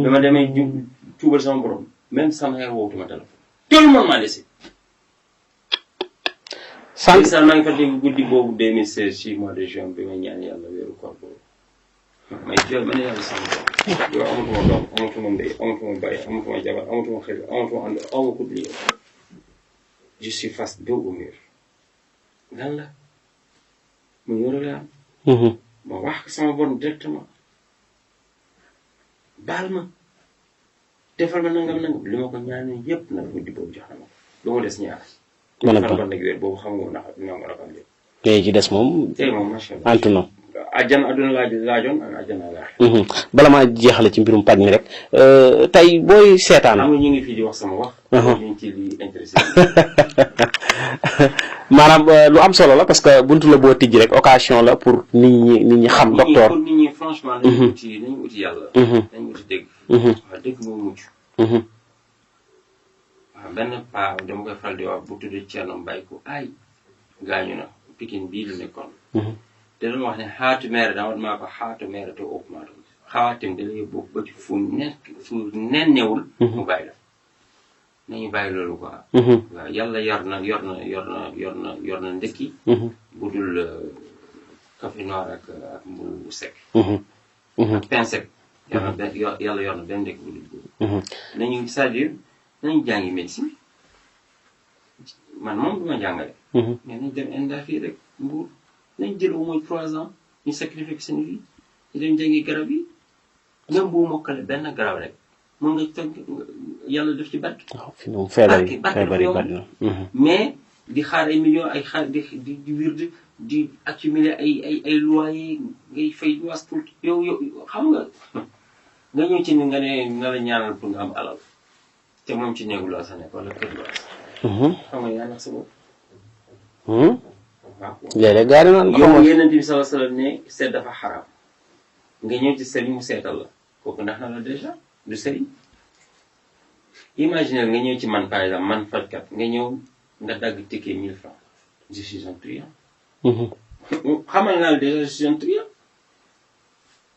[SPEAKER 2] bi ma demee tuubal sama borom même sama yaay wootuma téléphone. tout le monde m'a laissé. sànq maa ngi fàttali guddi boobu 2016 ci mois de juin bi ma ñaan yàlla weeru koor boobu may jooy ma ne yàlla sama bopp yow amatuma doom amatuma ndey amatuma baay amatuma jabar amatuma xel amatuma ànd awma ko lii je suis face dos au mur lan la mu yore la ma wax ko sama borom directement baal ma defal ma nangam li ma ko ñaanee yëpp nag guddi boobu jox na ma lu ma des ñaar fan ban nag weer boobu xam nga ndax dina ma rakam lépp
[SPEAKER 1] tey ci des moom
[SPEAKER 2] tey moom macha allah
[SPEAKER 1] antu na
[SPEAKER 2] àjjana adduna laajoon ak àjjana laax
[SPEAKER 1] bala maa jeexale ci mbirum paj mi rek tey booy seetaan
[SPEAKER 2] xam nga ñu ngi fii di wax sama wax ñu ngi ci li intéressé
[SPEAKER 1] maanaam lu am solo la parce que buntu la boo tijji rek occasion la pour nit ñi xam docteur
[SPEAKER 2] pour nit ñi franchement nañu uti yàlla nañu uti dégg waaw dégg moo mujj waaw benn paa dama koy faral di wax bu tudd Thierno Mbaye ku ay gaañu na Pikine bii lu nekkoon te dama wax ne xaatu meere dama maa ko xaatu meere te ëpp maa doon xawaatim da lay bokk ba ci fu nennewul mu bàyyi la nañu bàyyi loolu quoi waaw yàlla yor na ndëkki bu dul café noir ak mburu sec ak pain sec yàlla yor na benn ndëkki bu dul boobu nañu c'est-à-dire nañu jàngi médecine man moom du ma jàngale mais nañ dem inda fii rek mbuur nañ jël au moins 3 ans ñu sacrifier seen vie ñu dem jàngi garab yi même boo mokkale benn garab rek mën nga toog yàlla def ci barke.
[SPEAKER 1] waaw fi moom feebar yi bari na
[SPEAKER 2] mais di xaar ay millions ay xaar di wirde di accumuler ay loyer ngay fay luwaas tout yow xam nga ñëw ci ni nga la ñaanal pour nga am alal te moom ci néegu luwaas a nekk wala kër luwaas xam nga yaa nax sa bopp
[SPEAKER 1] léeg-léeg gaa yi naan
[SPEAKER 2] yow Yonent bi sallallahu alayhi wa sallam ne seet dafa xaraam nga ñëw ci sëriñ mu seetal la kooku ndax na la déjà du sëriñ imaginer nga ñëw ci man par exemple man fajkat nga ñëw nga dagg ticket 1000 francs je suis un truand xamal naa la déjà je suis un truand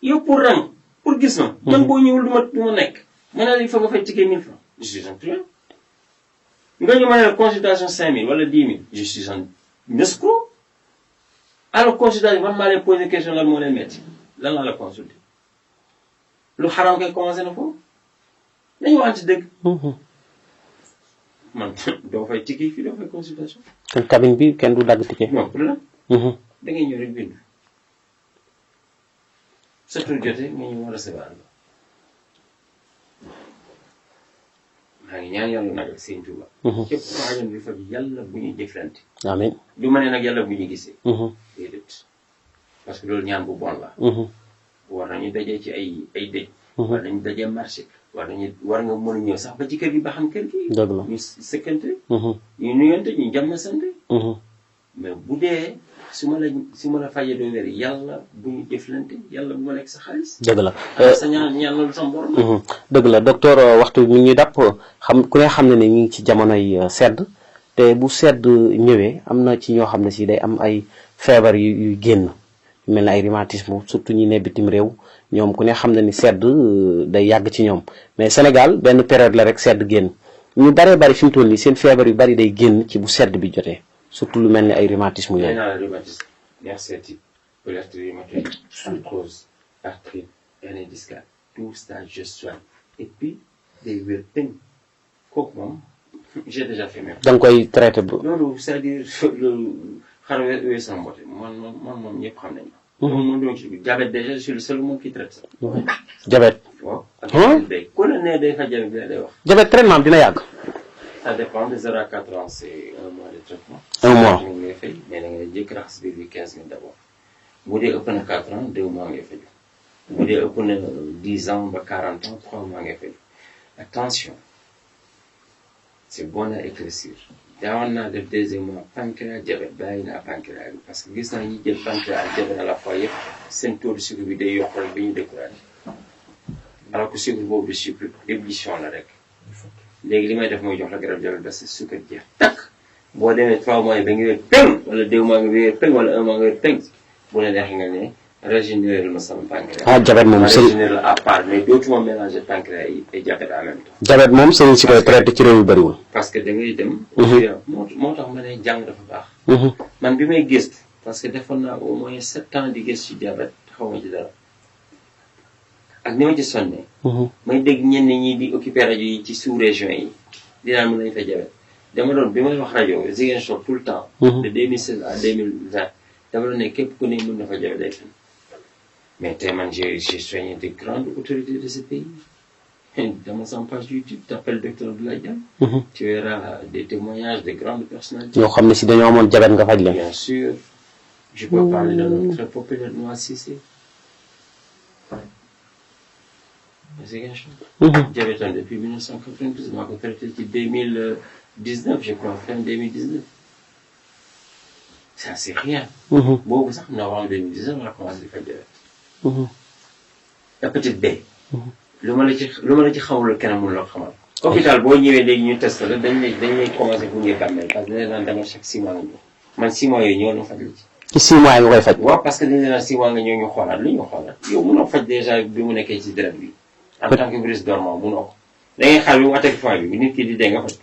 [SPEAKER 2] yow pour rang pour gis ma man boo ñëwul du ma nekk ma ne la il faut nga fay ticket 1000 francs je suis un truand nga ñu ma ne la consultation 5000 wala 10 000 je suis un escroc alors consultation man maa leen posé question lan moo leen metti lan laa la consulté lu xaram koy commencé na foofu nañu waxante dëgg man doo fay ticket fii doo fay consultation
[SPEAKER 1] kon cabine bi kenn du dagg ticket
[SPEAKER 2] non pour la da ngay ñëw rek bindu sa tur jotee nga ñëw recevoir la maa ngi ñaan yàlla nag ak seen Tuuba képp ko xajan bi faj yàlla bu ñu jëflante
[SPEAKER 1] amiin
[SPEAKER 2] du ma ne nag yàlla bu ñu gisee déedéet parce que loolu ñaan bu bon la war nañu dajee ci ay dëj war nañu dajee marché war nga mën a ñëw sax ba ci kër gi ba xam kër gi
[SPEAKER 1] dëgg la
[SPEAKER 2] ñu sëkkante ñu nuyante ñu jàmm sante mais bu dee su ma la fajee doo wér yàlla bu ñu jëflante yàlla bu ma lekk sa xaalis
[SPEAKER 1] dëgg la
[SPEAKER 2] sa ñaan loolu sama borom
[SPEAKER 1] dëgg la docteur waxtu mi ñuy dàpp xam ku ne xam ne ñu ngi ci jamonoy sedd te bu sedd ñëwee am na ci ñoo xam ne si day am ay feebar yu génn mel na ay rhumatisme surtout ñi ne bitim réew ñoom ku ne xam na ni sedd day yàgg ci ñoom mais Sénégal benn période la rek sedd génn ñu baree bari fi mu toll nii seen feebar yu bari day génn ci bu sedd bi jotee surtout lu mel ni ay rhumatisme yooyu.
[SPEAKER 2] naa la rhumatisme nerf sciatique polyarthrite rhumatoïde arthrose arthrite hernie discale tout ça je soigne et puis day wér tënk kooku moom j'ai déjà fait même.
[SPEAKER 1] da nga koy traité bu.
[SPEAKER 2] loolu c'est-à-dire loolu xar wér sama mbote man moom ñëpp xam nañ ma. moom dama ci diabète déjà je suis le seul moom qui traite ça.
[SPEAKER 1] diabète.
[SPEAKER 2] waaw ak day ku la nee day faj diabète bi la day wax.
[SPEAKER 1] diabète traitement dina yàgg.
[SPEAKER 2] ça dépend de 0 à 4 ans c'est 1 mois de traitement.
[SPEAKER 1] 1 mois
[SPEAKER 2] mi ngi lay fay mais da ngay jëkk raxas biir bi 15 000 d'abord bu dee ëpp na 4 ans 2 mois ngay fay bu dee ëpp na 10 ans ba 40 ans 3 mois ngay fay attention c'est bon à éclaircir daawoon naa def 2e mois pancréas diabète bàyyi naa pancréas bi parce que gis naa ñi jël pancréas ak diabète à la fois yëpp seen taux de sucre bi day yokk rek ba ñu découragé alors que sucre boobu de sucre ébullition la rek léegi li may def mooy jox la garab diabète ba sa sucre jeex takk boo demee 3 mois yi ba nga wér peng wala 2 mois nga wér peng wala 1 mois nga wér peng bu la neexee nga ne régénérer ma sama pancréas.
[SPEAKER 1] diabète moom
[SPEAKER 2] régénérer à part mais dootuma mélanger pancréas yi et diabète en même temps.
[SPEAKER 1] diabète moom sëriñ si koy traité ci réew yu bëriwul.
[SPEAKER 2] parce que da ngay dem. moo tax ma ne jàng dafa baax. man bi may gëstu parce que defoon naa au moins 7 ans di gëstu ci diabète xaw ma ci dara ak ni ma ci sonnee. may dégg ñenn ñi di occupé rajo yi ci sous-région yi dinaa mën nañu fa jabet dama doon bi may wax rajo Ziguinchor tout le temps. de 2016 à 2020 dama doon ne képp ku ne mën na fa jabet day fen mais tey man j'ai soigné de grandes autorités de ce pays. Dans ma page YouTube, tu t'appelles Docteur Abdoulaye Diagne. Tu verras des témoignages de grandes personnalités.
[SPEAKER 1] ñoo xam ne si dañoo amoon jabet nga faj leen.
[SPEAKER 2] Bien sûr, je peux parler de notre très populaire Noa Cissé. Ziguinchor. Diabétone depuis 1992, maa ko traité ci 2019, je crois, fin 2019. Ça, c'est rien. Boobu sax novembre 2019 on a commencé di faj diabète. Hépatite B. lu ma la ci xamul kenn mënu la ko xamal. hôpital boo ñëwee léegi ñu test la dañ lay commencé bu ngeen bàmmeel parce que dañ leen demal chaque 6 mois nga ñëw man 6 mois yooyu ñëw na faj la ci.
[SPEAKER 1] ci 6 mois nga koy faj.
[SPEAKER 2] waaw parce que dañ leen 6 mois nga ñëw ñu xoolaat lu ñu xoolaat yow mënoo faj déjà bi mu nekkee ci deret bi en tant que virus dormant mënoo ko da ngay xaar bi mu attaqué foie bi nit ki di dee nga faj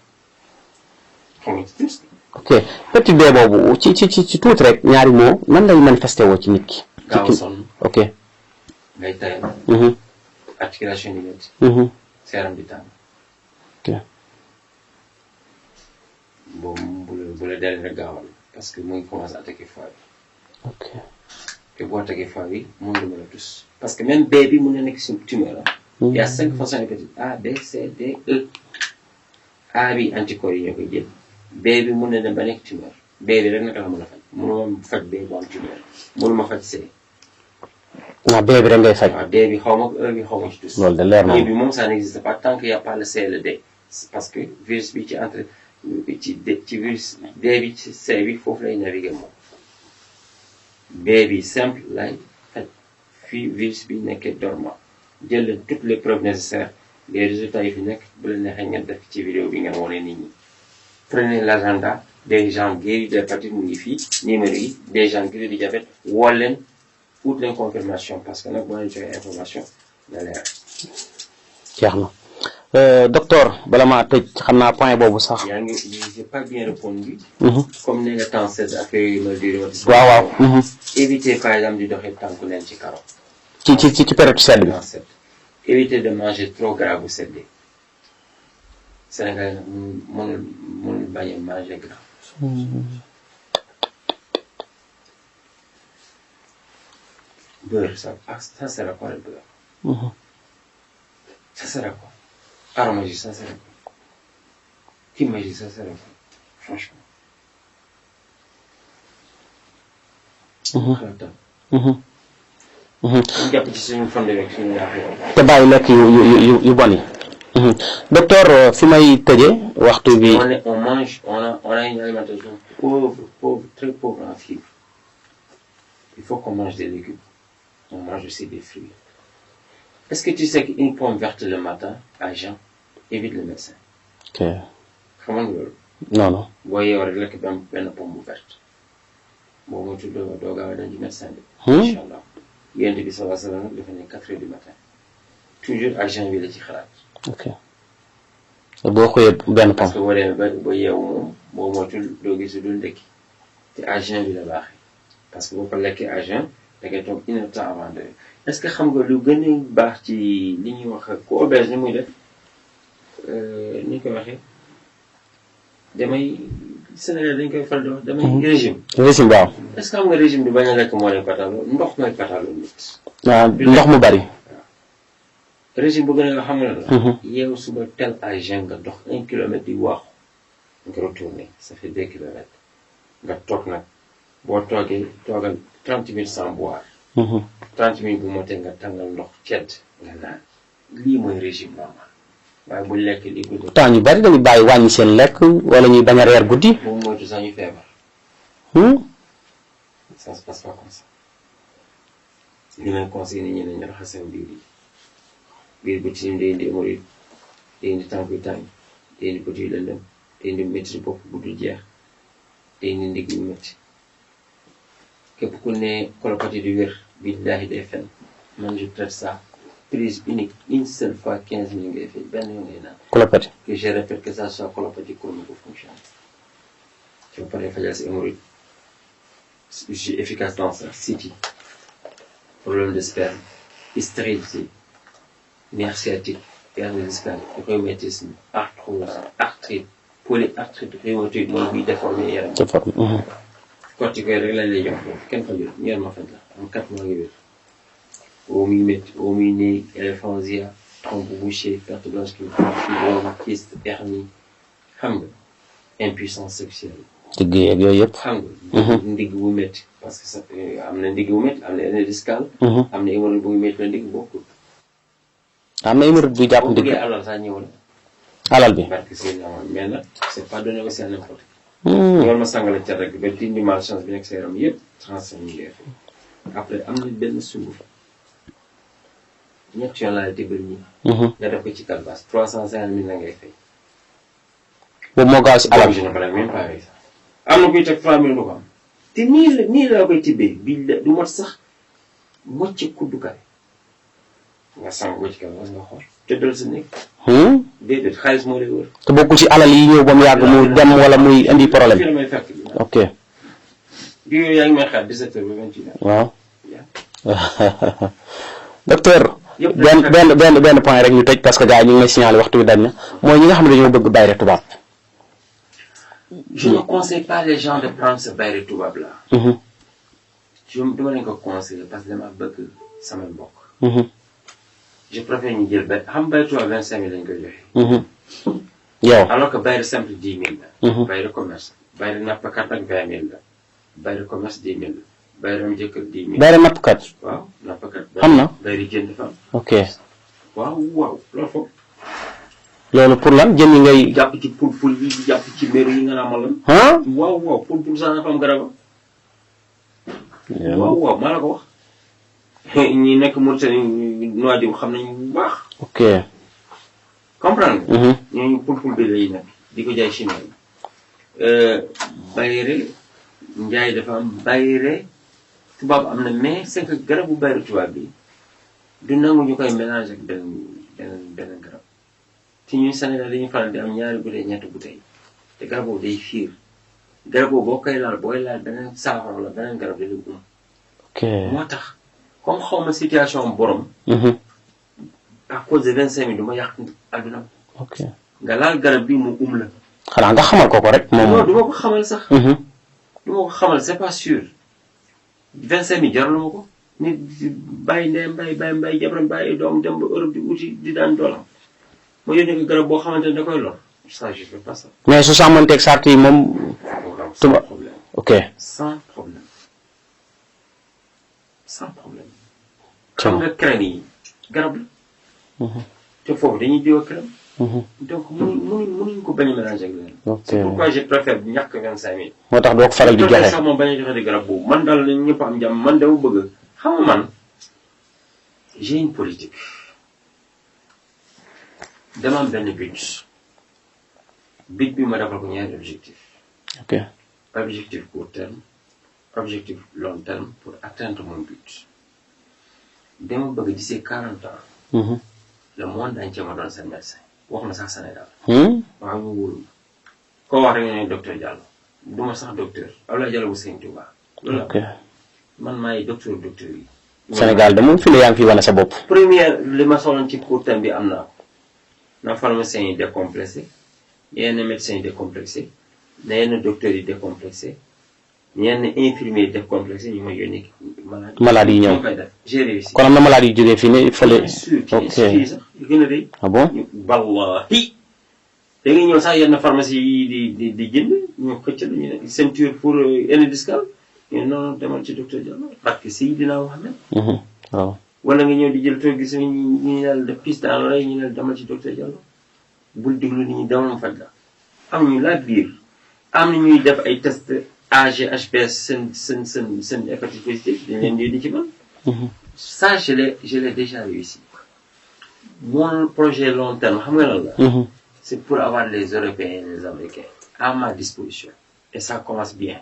[SPEAKER 2] xam nga ci tuuti.
[SPEAKER 1] ok petit B boobu ci tuuti rek ñaari moo nan lay manifesté woo ci nit ki.
[SPEAKER 2] gaaw a sonn.
[SPEAKER 1] ok.
[SPEAKER 2] ngay tayal. articulation yi métti. seeram di tàng.
[SPEAKER 1] ok.
[SPEAKER 2] boobu bu la dalee rek gaawal parce que mu ngi commencé attaqué foie bi.
[SPEAKER 1] ok.
[SPEAKER 2] te boo attaqué foie bi mun na mën a tus parce que même B bi mun na nekk si tumeur la. il y a 5 façons hépatites A B C D E. A bi anticorps yi ñoo koy jël. B bi mun na dem ba nekk tumeur. B bi rek naka la mën a faj mënuma faj B bu am tumeur mënuma faj C.
[SPEAKER 1] waaw B bi rek ngay faj.
[SPEAKER 2] waaw D bi xaw ma E bi xaw ma ci tus.
[SPEAKER 1] loolu de leer na
[SPEAKER 2] E bi moom ça n'existe pas tant qu'il y a pas le C et le D. parce que virus bi ci entre ci virus D bi ci C bi foofu lay naviguer moom. B bi simple lay faj fii virus bi nekkee dormant jël leen toutes les preuves nécessaires les résultats yi fi nekk bu la neexee ngeen def ci vidéo bi ngeen wane nit ñi. prenez l'agenda des gens guéris d'hépatite mu ngi fii numéro yi des gens guéris du diabète woo leen ut leen confirmation parce que nag boo leen joxee information na leer.
[SPEAKER 1] jeex na docteur bala maa tëj xam naa point boobu sax.
[SPEAKER 2] yaa ngi j'ai pas bien répondu. comme ni nga temps sedd affaire yi ma di.
[SPEAKER 1] waaw.
[SPEAKER 2] éviter par exemple di doxee tànku leen ci karo.
[SPEAKER 1] ci période sedd bi.
[SPEAKER 2] éviter de manger trop gras bu seddee. Sénégal nag mënul bañ a manger gras. Beurre ça sert à quoi le beurre? Ça sert à quoi? Aromagie ça sert à quoi? Kimagie ça sert à quoi? Franchement. ñu jàpp ci suñu fond rek suñu ñaax
[SPEAKER 1] te bàyyi lekk yu bon yi. docteur fi may tëjee waxtu bi.
[SPEAKER 2] on a une alimentation pauvre très pauvre en fibres. Il faut qu'on mange des légumes. On mange aussi des fruits. Est-ce que tu sais qu'une pomme verte le matin à jeun évite le médecin?
[SPEAKER 1] ok.
[SPEAKER 2] xam nga loolu.
[SPEAKER 1] non.
[SPEAKER 2] boo yeewoo rek lekk benn pomme bu verte boo moytuwul doo gaaw a dem ci médecin bi. incha allah yéen bi sallallahu alayhi wa sallam dafa ne 4 heures du matin toujours à jeun bi la ci xalaat.
[SPEAKER 1] ok boo xëyee benn
[SPEAKER 2] parce
[SPEAKER 1] pomme.
[SPEAKER 2] que boo demee ba yeewu moom boo moytuwul doo gis lu dul ndekki te à jeun bi la baaxee parce que boo ko lekkee à jeun da ngay toog 1 heure de temps avant de. est-ce que xam nga lu gën a baax ci li ñuy wax ku obèse ni muy def ni ñu koy waxee damay Sénégal dañ koy faral di wax damay régime.
[SPEAKER 1] régime waaw.
[SPEAKER 2] est-ce que xam nga régime bi bañ a lekk moo lay pataloo ndox mooy pataloo nit.
[SPEAKER 1] waaw ndox mu bari.
[SPEAKER 2] régime bu gën a nga xam ne la. yeewu suba tel à jeun nga dox 1 kilomètre di waaxu nga retourné ça fait 2 kilomètres nga toog nag boo toogee toogal 30 minutes sans boire. 30 minutes bu motee nga tàngal ndox cedd nga naan lii mooy régime normal waaye bu lekk lii bu
[SPEAKER 1] temps ñu bari dañuy bàyyi wàññi seen lekk wala ñuy bañ a reer guddi.
[SPEAKER 2] moom moytu sax ñu feebar. ça se passe pas comme ça li may conseillé nit ñi ne ñu raxas seen biir bu tilim day indi hémorroïde day indi tànk yu tàng day indi bët yu lëndëm day indi métti bopp bu dul jeex day indi ndigg yu métti képp ku ne colopathie du wér billahi day fen man je traite ça prise unique une seule fois 15 minutes ngay fay benn yoon ngay naan.
[SPEAKER 1] colopathie.
[SPEAKER 2] que je répète que ça soit colopathie chronico-fonctionnelle. tu vas parler fajal sa hémorroïde je suis efficace dans ça. City problème de sperme stérilité nerf sciatique hernie discale rhumatisme arthrose arthrite polyarthrite rhumatoïde mooy buy déformé yaram. corticoïde rek lañ lay jox foofu kenn fajul ñeer ma faj la am 4 mois nga wér. woo muy métti woo muy néeg éléphansia trompe bouchée perte blanche fibrome kyste hernie xam nga impuissance sexuelle.
[SPEAKER 1] digg yeeg yooyu yëpp.
[SPEAKER 2] xam nga. ndigg bu métti parce que ça am na ndigg bu métti am na hernie discale. am na hémorroïde bu métti la ndigg bokkul.
[SPEAKER 1] am na hémorroïde bu jàpp ndigg.
[SPEAKER 2] boo bëggee alal sax ñëw la.
[SPEAKER 1] alal bi.
[SPEAKER 2] parce que c'est mais nag c'est pas donné aussi à n'importe qui. ñëwal ma sangale ca rek ba dindi malchance bi nekk sa yaram yëpp 35 000 ngay fay. après am na benn sunguf ñett yoon laa déglu nii. nga def ko ci calbas 350 000 la ngay fay.
[SPEAKER 1] boobu moo gaaw si alal.
[SPEAKER 2] je ne parle même pas avec ça. am na kuy teg 3 000 du ko am. te nii la koy tibbee bi du mot sax mocc kuddukaay nga sang ko ci calbas nga xool tëddal sa nekk. déedéet xaalis moo lay wër.
[SPEAKER 1] te bokkul ci alal yi ñëw ba mu yàgg mu dem wala muy indi problème.
[SPEAKER 2] fii la may fekk.
[SPEAKER 1] ok.
[SPEAKER 2] bi yooyu yaa ngi may xaar 17 heures ba 28 heures.
[SPEAKER 1] waaw. docteur. benn point rek ñu tëj parce que gars yi ñu ngi may signaler waxtu bi dañ na mooy ñi nga xam ne dañoo bëgg bayre tubaab.
[SPEAKER 2] je ne conseille pas les gens de prendre ce bayre tubaab là. dama leen ko conseiller parce que dama bëgg sama mbokk. je préfère ñu jël bayre xam bayre tubaab 25 000 lañ koy joxe.
[SPEAKER 1] yow.
[SPEAKER 2] alors que bayre simple 10 000 la. bayre commerce bayre nappkat nag 20 000 la. bayre commerce 10 000 la. bayre am jëkkër 10 000.
[SPEAKER 1] bayre nappkat.
[SPEAKER 2] waaw nappkat.
[SPEAKER 1] am na
[SPEAKER 2] bayre jën dafa am.
[SPEAKER 1] ok.
[SPEAKER 2] waaw loolu foofu.
[SPEAKER 1] loolu pour lan jën yi ngay.
[SPEAKER 2] jàpp ci pul yi jàpp ci méru yi nga naa ma lan. waaw pul sax dafa am garabam. waaw maa la ko wax. ñi nekk Mauritanie Nouadhibou xam nañu bu baax.
[SPEAKER 1] ok.
[SPEAKER 2] comprendre nga. ñooñu pul bi lay nekk di ko jaay chinois yi. bayre njaay dafa am bayre tubaab am na mais c'est que garabu bayre tubaab bi du nangu ñu koy mélanger ak benn garab. ci ñun Sénégal dañuy faral di am ñaari bouteille ñetti bouteille te garab boobu day fiir garab boobu boo koy laal booy laal beneen saafara la beneen garab da lay
[SPEAKER 1] ok
[SPEAKER 2] moo tax comme xaw ma situation borom. à cause de 25 000 du ma yàq àdduna.
[SPEAKER 1] ok
[SPEAKER 2] nga laal garab bi mu la.
[SPEAKER 1] xanaa nga xamal ko rek moom.
[SPEAKER 2] non du ma ko xamal sax. du ma ko xamal c'est pas sûr. 25 000 jarul ma ko. nit bàyyi ndeyam bàyyi mbay jabaram bàyyi doom dem ba Europe di wuti di daan doolam. ma yónnee ko garab boo xamante ne da koy lor. ça je fais pas ça.
[SPEAKER 1] mais su sàmmanteeg sart yi moom.
[SPEAKER 2] sans problème.
[SPEAKER 1] ok
[SPEAKER 2] sans problème. sans problème. xam nga crème yi garab la. te foofu dañuy diwa crème. donc mënuñ ko bañ a mélanger ak leneen.
[SPEAKER 1] ok
[SPEAKER 2] c'est pourquoi je préfère ñàkk 25 000.
[SPEAKER 1] moo tax doo ko faral di joxe
[SPEAKER 2] sax moom bañ a joxe di garab boobu man daal ñëpp am jàmm man dama bëgg xam nga man j'ai une politique. dama am benn but bi ma defal ko ñaari objectif.
[SPEAKER 1] ok
[SPEAKER 2] objectif court terme objectif long terme pour atteindre mon but. dama bëgg d'ici 40 ans. le monde entier ma doon seen médecin wax na sax Sénégal. waaw ñu wóolu koo wax rek nga ne docteur Diallo du ma sax docteur Abdoulaye Diallo bu Sëñ Touba. loolu
[SPEAKER 1] ok
[SPEAKER 2] man maay docteur yi.
[SPEAKER 1] Sénégal de moom fi ne yaa ngi fi wane sa bopp.
[SPEAKER 2] première li ma soxla ci court terme bi am naa ko na pharmacien yi décomplexé yenn médecins yi décomplexé na yenn docteurs yi décomplexé yenn infirmiers yi décomplexé ñu ma yónni
[SPEAKER 1] malade yi ñëw
[SPEAKER 2] koy def j'ai réussi.
[SPEAKER 1] kon am na malade yu jógee fii ne fële.
[SPEAKER 2] ok sax yu gën a rëy.
[SPEAKER 1] ah bon
[SPEAKER 2] wallahi da ngay ñëw sax yenn pharmacie yi di jënd ñu xëcc la ñu ne ceinture pour hernie discale ñu non demal ci docteur Diallo parce que Seydina Mohamed.
[SPEAKER 1] waaw.
[SPEAKER 2] wala nga ñëw di jël toog gis ñu ne def piste dans l'oreille ñu ne demal ci docteur Diallo bul déglu nit ñi demal mu faj la. am ñu la biir am na ñuy def ay test AG/HBS seen hépatite positive dañ leen di ci man. ça je l'ai déjà réussi. mon projet long terme xam nga lan la. c'est pour avoir les Européens et les Américains à ma disposition. et ça commence bien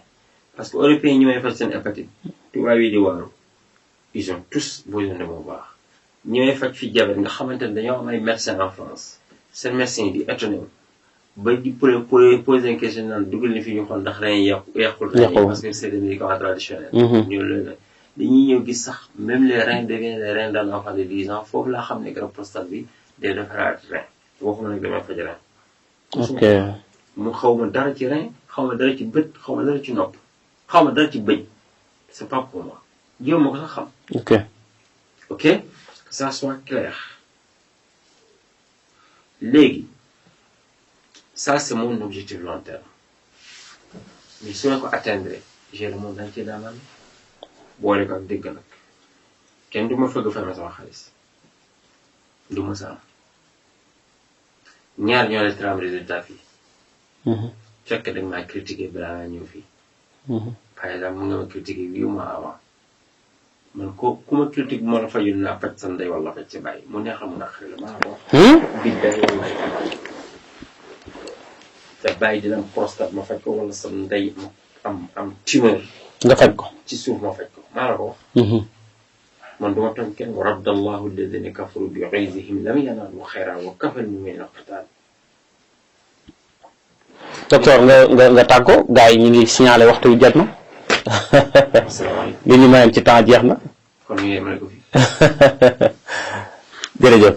[SPEAKER 2] parce que Européens ñi may faj seen hépatite tubaab yi di waaru ils ont tous besoin de mon baax ñi may faj fi diabète nga xamante ne dañoo am ay médecins en France seen médecins yi di étonné ba di poser une question naan dugal ni fi ñu xool ndax dañuy yàqul parce que c'est des médicaments traditionnels. ñu dañuy ñëw gis sax même les reins deviennent les reins d'un enfant de 10 ans foofu laa xam ne garab prostate bi day defaraat rein waxuma nag damay faj rein.
[SPEAKER 1] ok
[SPEAKER 2] mu xaw ma dara ci rein xaw ma dara ci bët xaw ma dara ci nopp xaw ma dara ci bëñ c'est pas pour moi jéem ma ko sax xam. ok que ça soit clair léegi ça c'est mon objectif long terme mais su ma ko atteindre j'ai le monde entier dans ma main boole ko ak dégg nag kenn du ma fëgg fay ma sama xaalis du ma sa am ñaar ñoo leen am résultat fii. fekk dañ maa critiquer balaa ngaa ñëw fii. par exemple mun nga ma critiquer 8 mois avant man ku ma critique bu ma la fajul naa faj sa ndey wala faj sa bàyyi mu neex a mun a xëy la maa ko wax. billahi wallahi sa bàyyi dina am prostate ma faj ko wala sa ndey am tumeur.
[SPEAKER 1] nga faj ko
[SPEAKER 2] ci suuf ma faj ko maa la ko wax. man duma tooñ kenn wa raddallahu alladina kafaru bi ghayzihim lam yanaalu xayran wa kafa al-mu'minina al-qital.
[SPEAKER 1] docteur nga tàggoo gars yi ñu ngi signalé waxtu wi jot na.
[SPEAKER 2] asalaamaaleykum
[SPEAKER 1] li ñu mayoon ci temps jeex na.
[SPEAKER 2] kon ñu yemale ko fi.
[SPEAKER 1] jërëjëf.